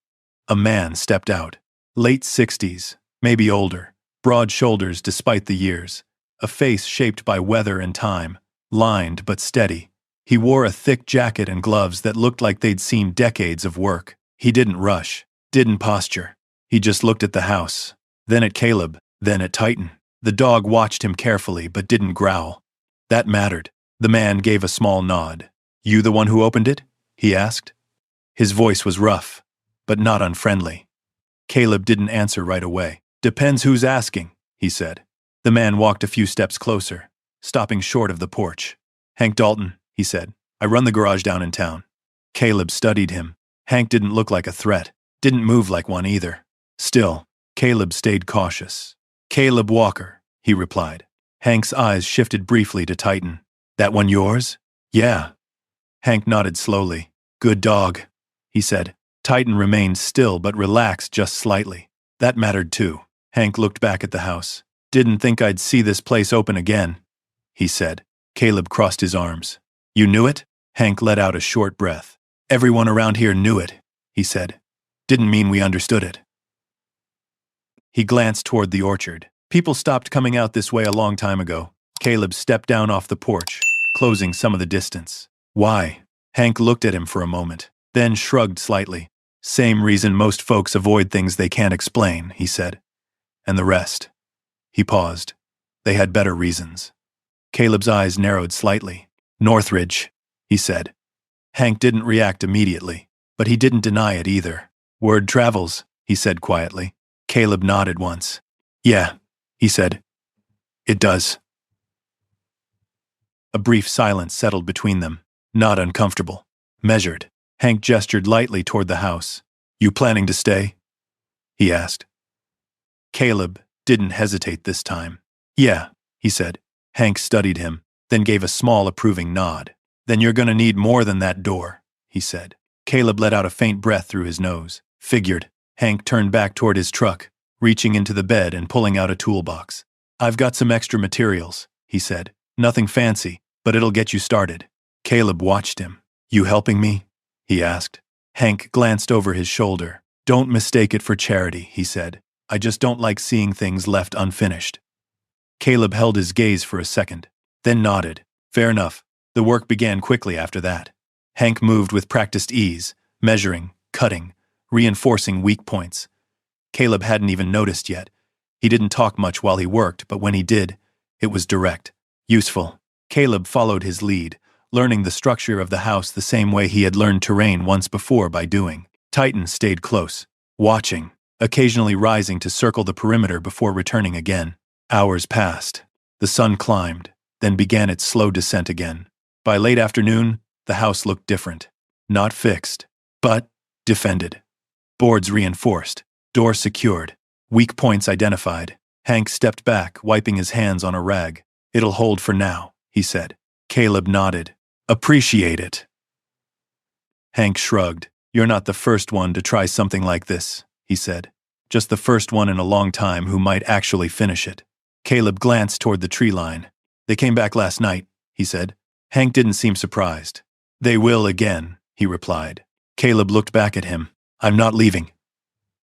Speaker 1: A man stepped out. Late 60s, maybe older. Broad shoulders despite the years. A face shaped by weather and time. Lined but steady. He wore a thick jacket and gloves that looked like they'd seen decades of work. He didn't rush. Didn't posture. He just looked at the house. Then at Caleb. Then at Titan. The dog watched him carefully but didn't growl. That mattered. The man gave a small nod. "You the one who opened it?" he asked. His voice was rough, but not unfriendly. Caleb didn't answer right away. "Depends who's asking," he said. The man walked a few steps closer, stopping short of the porch. "Hank Dalton," he said. "I run the garage down in town." Caleb studied him. Hank didn't look like a threat. Didn't move like one either. Still, Caleb stayed cautious. "Caleb Walker," he replied. Hank's eyes shifted briefly to Titan. "That one yours?" "Yeah." Hank nodded slowly. "Good dog," he said. Titan remained still but relaxed just slightly. That mattered too. Hank looked back at the house. "Didn't think I'd see this place open again," he said. Caleb crossed his arms. "You knew it?" Hank let out a short breath. "Everyone around here knew it," he said. "Didn't mean we understood it." He glanced toward the orchard. "People stopped coming out this way a long time ago." Caleb stepped down off the porch, closing some of the distance. "Why?" Hank looked at him for a moment, then shrugged slightly. "Same reason most folks avoid things they can't explain," he said. "And the rest?" He paused. "They had better reasons." Caleb's eyes narrowed slightly. "Northridge," he said. Hank didn't react immediately, but he didn't deny it either. "Word travels," he said quietly. Caleb nodded once. "Yeah," he said. "It does." A brief silence settled between them. Not uncomfortable. Measured. Hank gestured lightly toward the house. "You planning to stay?" he asked. Caleb didn't hesitate this time. "Yeah," he said. Hank studied him, then gave a small approving nod. "Then you're gonna need more than that door," he said. Caleb let out a faint breath through his nose. "Figured." Hank turned back toward his truck, reaching into the bed and pulling out a toolbox. "I've got some extra materials," he said. "Nothing fancy, but it'll get you started." Caleb watched him. "You helping me?" he asked. Hank glanced over his shoulder. "Don't mistake it for charity," he said. "I just don't like seeing things left unfinished." Caleb held his gaze for a second, then nodded. "Fair enough." The work began quickly after that. Hank moved with practiced ease, measuring, cutting, reinforcing weak points. Caleb hadn't even noticed yet. He didn't talk much while he worked, but when he did, it was direct, useful. Caleb followed his lead, learning the structure of the house the same way he had learned terrain once before by doing. Titan stayed close, watching, occasionally rising to circle the perimeter before returning again. Hours passed. The sun climbed, then began its slow descent again. By late afternoon, the house looked different. Not fixed, but defended. Boards reinforced, doors secured, weak points identified. Hank stepped back, wiping his hands on a rag. "It'll hold for now," he said. Caleb nodded. "Appreciate it." Hank shrugged. "You're not the first one to try something like this," he said. "Just the first one in a long time who might actually finish it." Caleb glanced toward the tree line. "They came back last night," he said. Hank didn't seem surprised. "They will again," he replied. Caleb looked back at him. "I'm not leaving."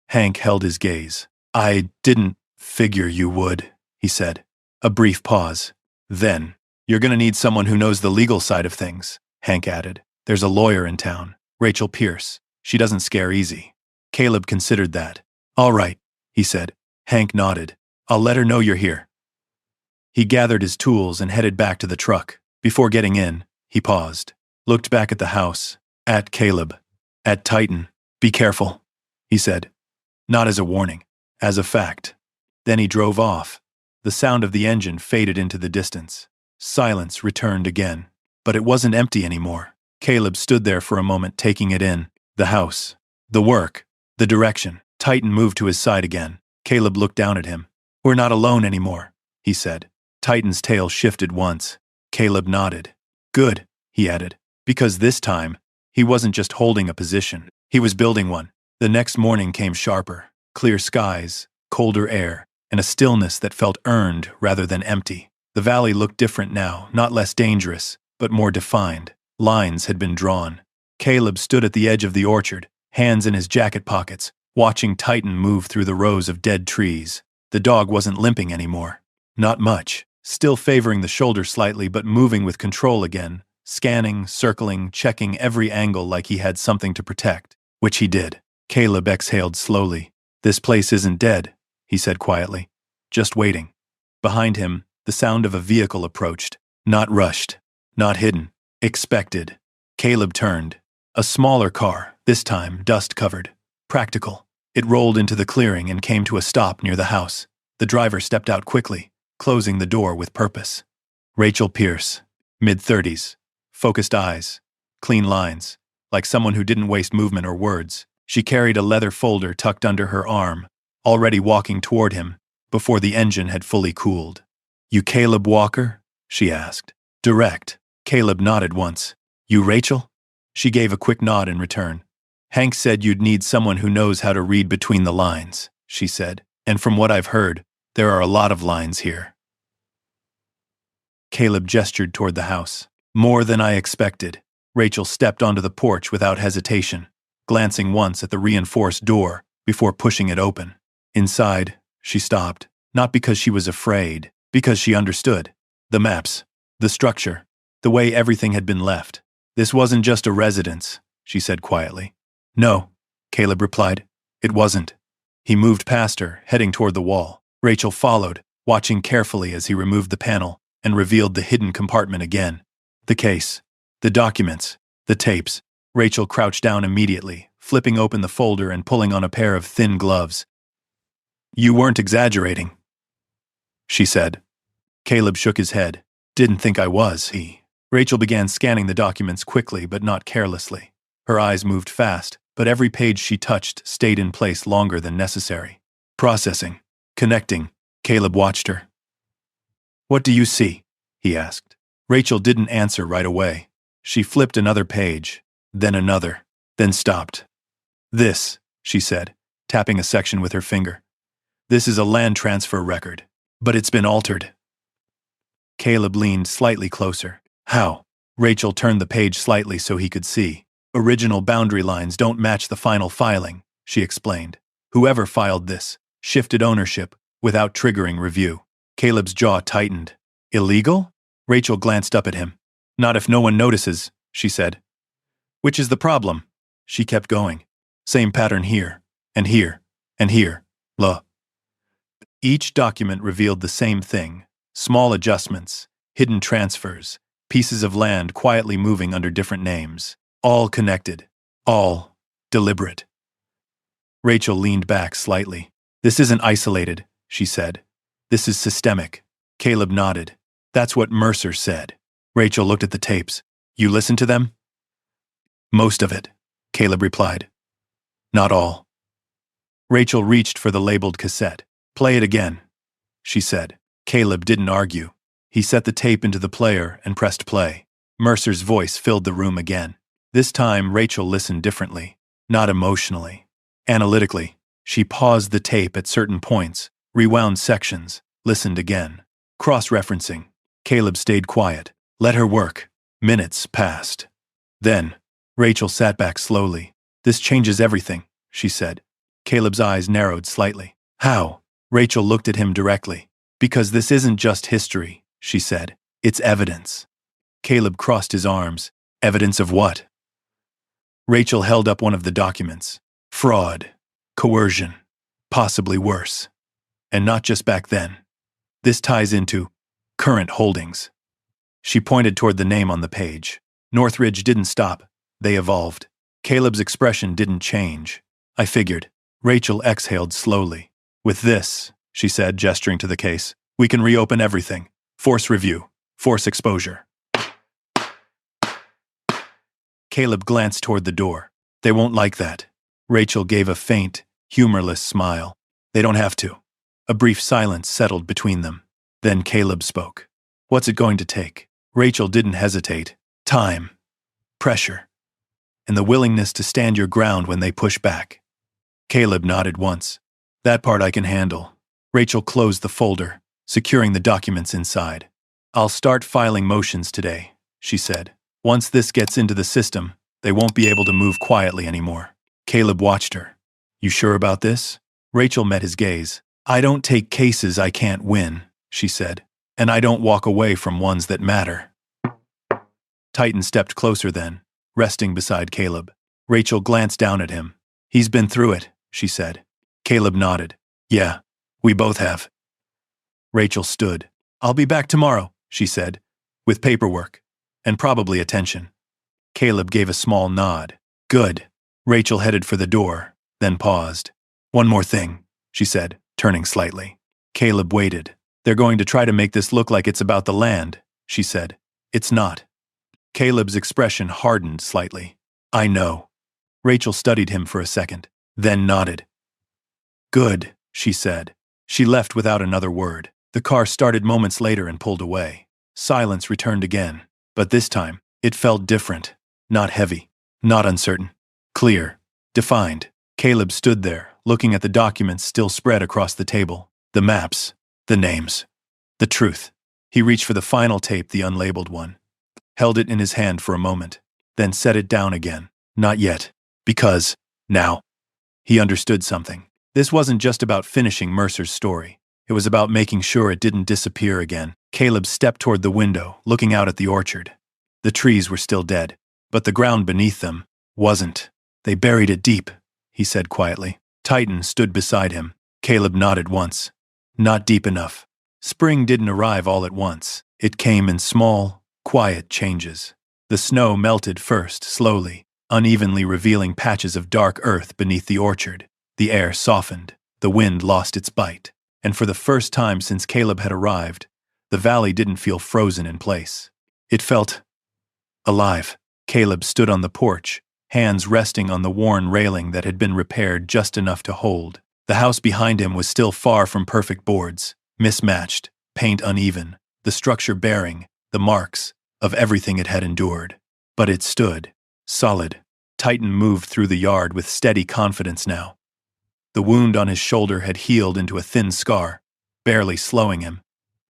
Speaker 1: Hank held his gaze. "I didn't figure you would," he said. A brief pause. Then, "You're gonna need someone who knows the legal side of things," Hank added. "There's a lawyer in town, Rachel Pierce. She doesn't scare easy." Caleb considered that. "All right," he said. Hank nodded. "I'll let her know you're here." He gathered his tools and headed back to the truck. Before getting in, he paused, looked back at the house, at Caleb, at Titan. "Be careful," he said. Not as a warning, as a fact. Then he drove off. The sound of the engine faded into the distance. Silence returned again. But it wasn't empty anymore. Caleb stood there for a moment, taking it in. The house, the work, the direction. Titan moved to his side again. Caleb looked down at him. "We're not alone anymore," he said. Titan's tail shifted once. Caleb nodded. "Good," he added, because this time, he wasn't just holding a position. He was building one. The next morning came sharper. Clear skies, colder air, and a stillness that felt earned rather than empty. The valley looked different now, not less dangerous, but more defined. Lines had been drawn. Caleb stood at the edge of the orchard, hands in his jacket pockets, watching Titan move through the rows of dead trees. The dog wasn't limping anymore. Not much, still favoring the shoulder slightly but moving with control again, scanning, circling, checking every angle like he had something to protect, which he did. Caleb exhaled slowly. "This place isn't dead," he said quietly. "Just waiting." Behind him, the sound of a vehicle approached. Not rushed, not hidden, expected. Caleb turned. A smaller car, this time dust-covered. Practical. It rolled into the clearing and came to a stop near the house. The driver stepped out quickly, closing the door with purpose. Rachel Pierce, mid-30s, focused eyes, clean lines, like someone who didn't waste movement or words. She carried a leather folder tucked under her arm, already walking toward him, before the engine had fully cooled. "You Caleb Walker?" she asked. Direct. Caleb nodded once. "You Rachel?" She gave a quick nod in return. "Hank said you'd need someone who knows how to read between the lines," she said. "And from what I've heard, there are a lot of lines here." Caleb gestured toward the house. "More than I expected." Rachel stepped onto the porch without hesitation, glancing once at the reinforced door before pushing it open. Inside, she stopped, not because she was afraid, because she understood. The maps, the structure, the way everything had been left. "This wasn't just a residence," she said quietly. "No," Caleb replied. "It wasn't." He moved past her, heading toward the wall. Rachel followed, watching carefully as he removed the panel and revealed the hidden compartment again. The case, the documents, the tapes. Rachel crouched down immediately, flipping open the folder and pulling on a pair of thin gloves. "You weren't exaggerating," she said. Caleb shook his head. "Didn't think I was, he." Rachel began scanning the documents quickly but not carelessly. Her eyes moved fast, but every page she touched stayed in place longer than necessary. Processing. Connecting. Caleb watched her. "What do you see?" he asked. Rachel didn't answer right away. She flipped another page, then another, then stopped. "This," she said, tapping a section with her finger. "This is a land transfer record, but it's been altered." Caleb leaned slightly closer. "How?" Rachel turned the page slightly so he could see. "Original boundary lines don't match the final filing," she explained. "Whoever filed this shifted ownership without triggering review." Caleb's jaw tightened. "Illegal?" Rachel glanced up at him. "Not if no one notices," she said. "Which is the problem?" She kept going. "Same pattern here, and here, and here. La." Each document revealed the same thing. Small adjustments, hidden transfers, pieces of land quietly moving under different names. All connected. All deliberate. Rachel leaned back slightly. "This isn't isolated," she said. "This is systemic." Caleb nodded. "That's what Mercer said." Rachel looked at the tapes. "You listened to them?" "Most of it," Caleb replied. "Not all." Rachel reached for the labeled cassette. "Play it again," she said. Caleb didn't argue. He set the tape into the player and pressed play. Mercer's voice filled the room again. This time, Rachel listened differently, not emotionally. Analytically, she paused the tape at certain points, rewound sections, listened again. Cross-referencing. Caleb stayed quiet. Let her work. Minutes passed. Then, Rachel sat back slowly. "This changes everything," she said. Caleb's eyes narrowed slightly. "How?" Rachel looked at him directly. "Because this isn't just history," she said. "It's evidence." Caleb crossed his arms. "Evidence of what?" Rachel held up one of the documents. "Fraud. Coercion. Possibly worse. And not just back then. This ties into current holdings." She pointed toward the name on the page. Northridge didn't stop. They evolved. Caleb's expression didn't change. "I figured." Rachel exhaled slowly. "With this," she said, gesturing to the case, "we can reopen everything. Force review. Force exposure." Caleb glanced toward the door. "They won't like that." Rachel gave a faint, humorless smile. "They don't have to." A brief silence settled between them. Then Caleb spoke. "What's it going to take?" Rachel didn't hesitate. "Time. Pressure. And the willingness to stand your ground when they push back." Caleb nodded once. "That part I can handle." Rachel closed the folder, securing the documents inside. "I'll start filing motions today," she said. "Once this gets into the system, they won't be able to move quietly anymore." Caleb watched her. You sure about this? Rachel met his gaze. I don't take cases I can't win, she said. And I don't walk away from ones that matter. Titan stepped closer then, resting beside Caleb. Rachel glanced down at him. He's been through it, she said. Caleb nodded. Yeah, we both have. Rachel stood. I'll be back tomorrow, she said, with paperwork. And probably attention. Caleb gave a small nod. Good. Rachel headed for the door, then paused. One more thing, she said, turning slightly. Caleb waited. They're going to try to make this look like it's about the land, she said. It's not. Caleb's expression hardened slightly. I know. Rachel studied him for a second, then nodded. Good, she said. She left without another word. The car started moments later and pulled away. Silence returned again, but this time, it felt different. Not heavy, not uncertain. Clear, defined. Caleb stood there, looking at the documents still spread across the table. The maps, the names, the truth. He reached for the final tape, the unlabeled one. Held it in his hand for a moment, then set it down again. Not yet. Because, now, he understood something. This wasn't just about finishing Mercer's story. It was about making sure it didn't disappear again. Caleb stepped toward the window, looking out at the orchard. The trees were still dead, but the ground beneath them wasn't. They buried it deep, he said quietly. Titan stood beside him. Caleb nodded once. Not deep enough. Spring didn't arrive all at once. It came in small, quiet changes. The snow melted first, slowly, unevenly revealing patches of dark earth beneath the orchard. The air softened. The wind lost its bite. And for the first time since Caleb had arrived, the valley didn't feel frozen in place. It felt alive. Caleb stood on the porch, hands resting on the worn railing that had been repaired just enough to hold. The house behind him was still far from perfect boards, mismatched, paint uneven, the structure bearing the marks of everything it had endured. But it stood, solid. Titan moved through the yard with steady confidence now. The wound on his shoulder had healed into a thin scar, barely slowing him.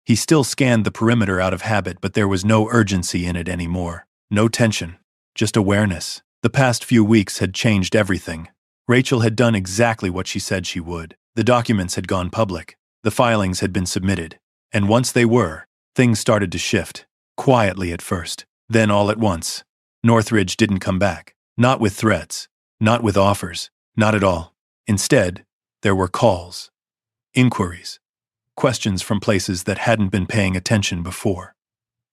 Speaker 1: He still scanned the perimeter out of habit, but there was no urgency in it anymore. No tension, just awareness. The past few weeks had changed everything. Rachel had done exactly what she said she would. The documents had gone public. The filings had been submitted. And once they were, things started to shift. Quietly at first, then all at once. Northridge didn't come back. Not with threats. Not with offers. Not at all. Instead, there were calls. Inquiries. Questions from places that hadn't been paying attention before.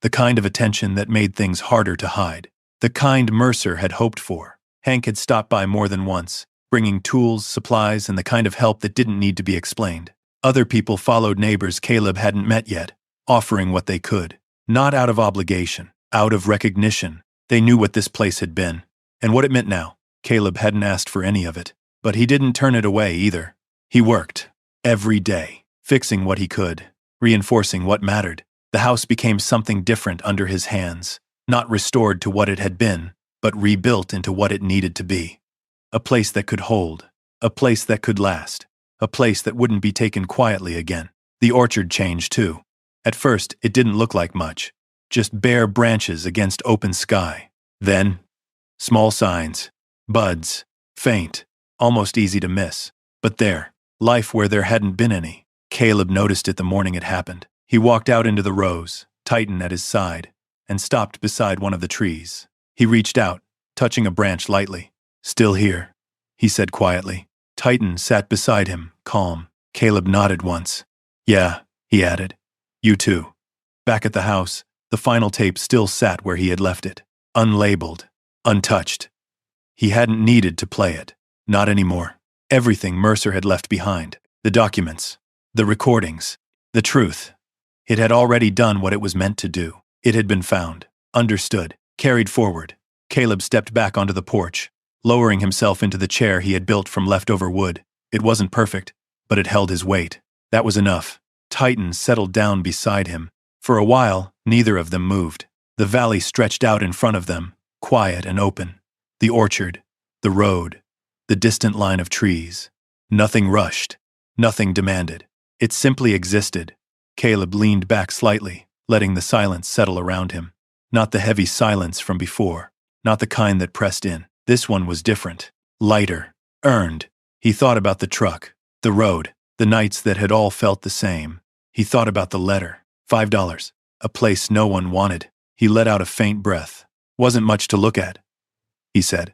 Speaker 1: The kind of attention that made things harder to hide. The kind Mercer had hoped for. Hank had stopped by more than once, bringing tools, supplies, and the kind of help that didn't need to be explained. Other people followed neighbors Caleb hadn't met yet, offering what they could. Not out of obligation, out of recognition. They knew what this place had been, and what it meant now. Caleb hadn't asked for any of it, but he didn't turn it away either. He worked, every day, fixing what he could, reinforcing what mattered. The house became something different under his hands, not restored to what it had been, but rebuilt into what it needed to be. A place that could hold, a place that could last, a place that wouldn't be taken quietly again. The orchard changed too. At first, it didn't look like much, just bare branches against open sky. Then, small signs, buds, faint, almost easy to miss. But there, life where there hadn't been any. Caleb noticed it the morning it happened. He walked out into the rows, Titan at his side, and stopped beside one of the trees. He reached out, touching a branch lightly. Still here, he said quietly. Titan sat beside him, calm. Caleb nodded once. Yeah, he added. You too. Back at the house, the final tape still sat where he had left it. Unlabeled, untouched. He hadn't needed to play it. Not anymore. Everything Mercer had left behind. The documents. The recordings. The truth. It had already done what it was meant to do. It had been found, understood, carried forward. Caleb stepped back onto the porch, lowering himself into the chair he had built from leftover wood. It wasn't perfect, but it held his weight. That was enough. Titan settled down beside him. For a while, neither of them moved. The valley stretched out in front of them, quiet and open. The orchard, the road, the distant line of trees. Nothing rushed, nothing demanded. It simply existed. Caleb leaned back slightly, letting the silence settle around him. Not the heavy silence from before, not the kind that pressed in. This one was different, lighter, earned. He thought about the truck, the road, the nights that had all felt the same. He thought about the letter. $5. A place no one wanted. He let out a faint breath. Wasn't much to look at, he said.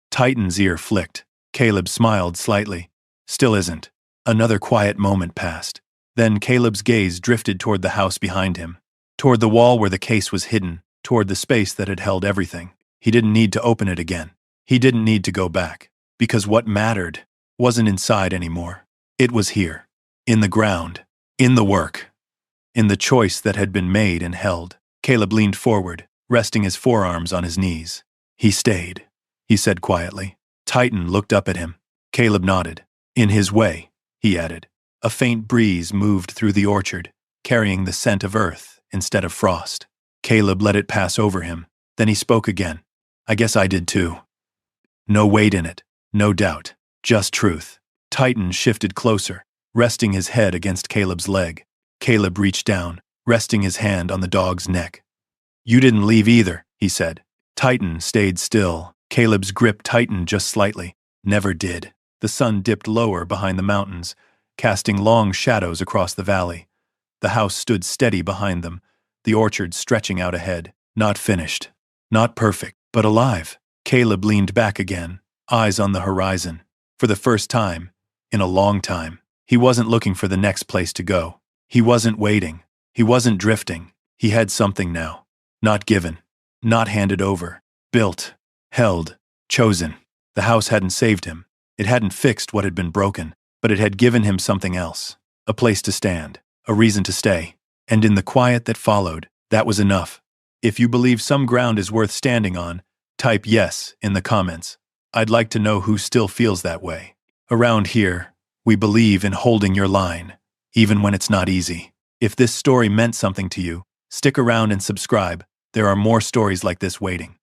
Speaker 1: Titan's ear flicked. Caleb smiled slightly. Still isn't. Another quiet moment passed. Then Caleb's gaze drifted toward the house behind him, toward the wall where the case was hidden, toward the space that had held everything. He didn't need to open it again. He didn't need to go back, because what mattered wasn't inside anymore. It was here, in the ground, in the work, in the choice that had been made and held. Caleb leaned forward, resting his forearms on his knees. He stayed, he said quietly. Titan looked up at him. Caleb nodded. In his way, he added. A faint breeze moved through the orchard, carrying the scent of earth instead of frost. Caleb let it pass over him. Then he spoke again. I guess I did too. No weight in it, no doubt, just truth. Titan shifted closer, resting his head against Caleb's leg. Caleb reached down, resting his hand on the dog's neck. You didn't leave either, he said. Titan stayed still. Caleb's grip tightened just slightly. Never did. The sun dipped lower behind the mountains, casting long shadows across the valley. The house stood steady behind them, the orchard stretching out ahead. Not finished. Not perfect, but alive. Caleb leaned back again, eyes on the horizon. For the first time, in a long time, he wasn't looking for the next place to go. He wasn't waiting. He wasn't drifting. He had something now. Not given. Not handed over. Built. Held. Chosen. The house hadn't saved him. It hadn't fixed what had been broken, but it had given him something else. A place to stand. A reason to stay. And in the quiet that followed, that was enough. If you believe some ground is worth standing on, type yes in the comments. I'd like to know who still feels that way. Around here, we believe in holding your line, even when it's not easy. If this story meant something to you, stick around and subscribe. There are more stories like this waiting.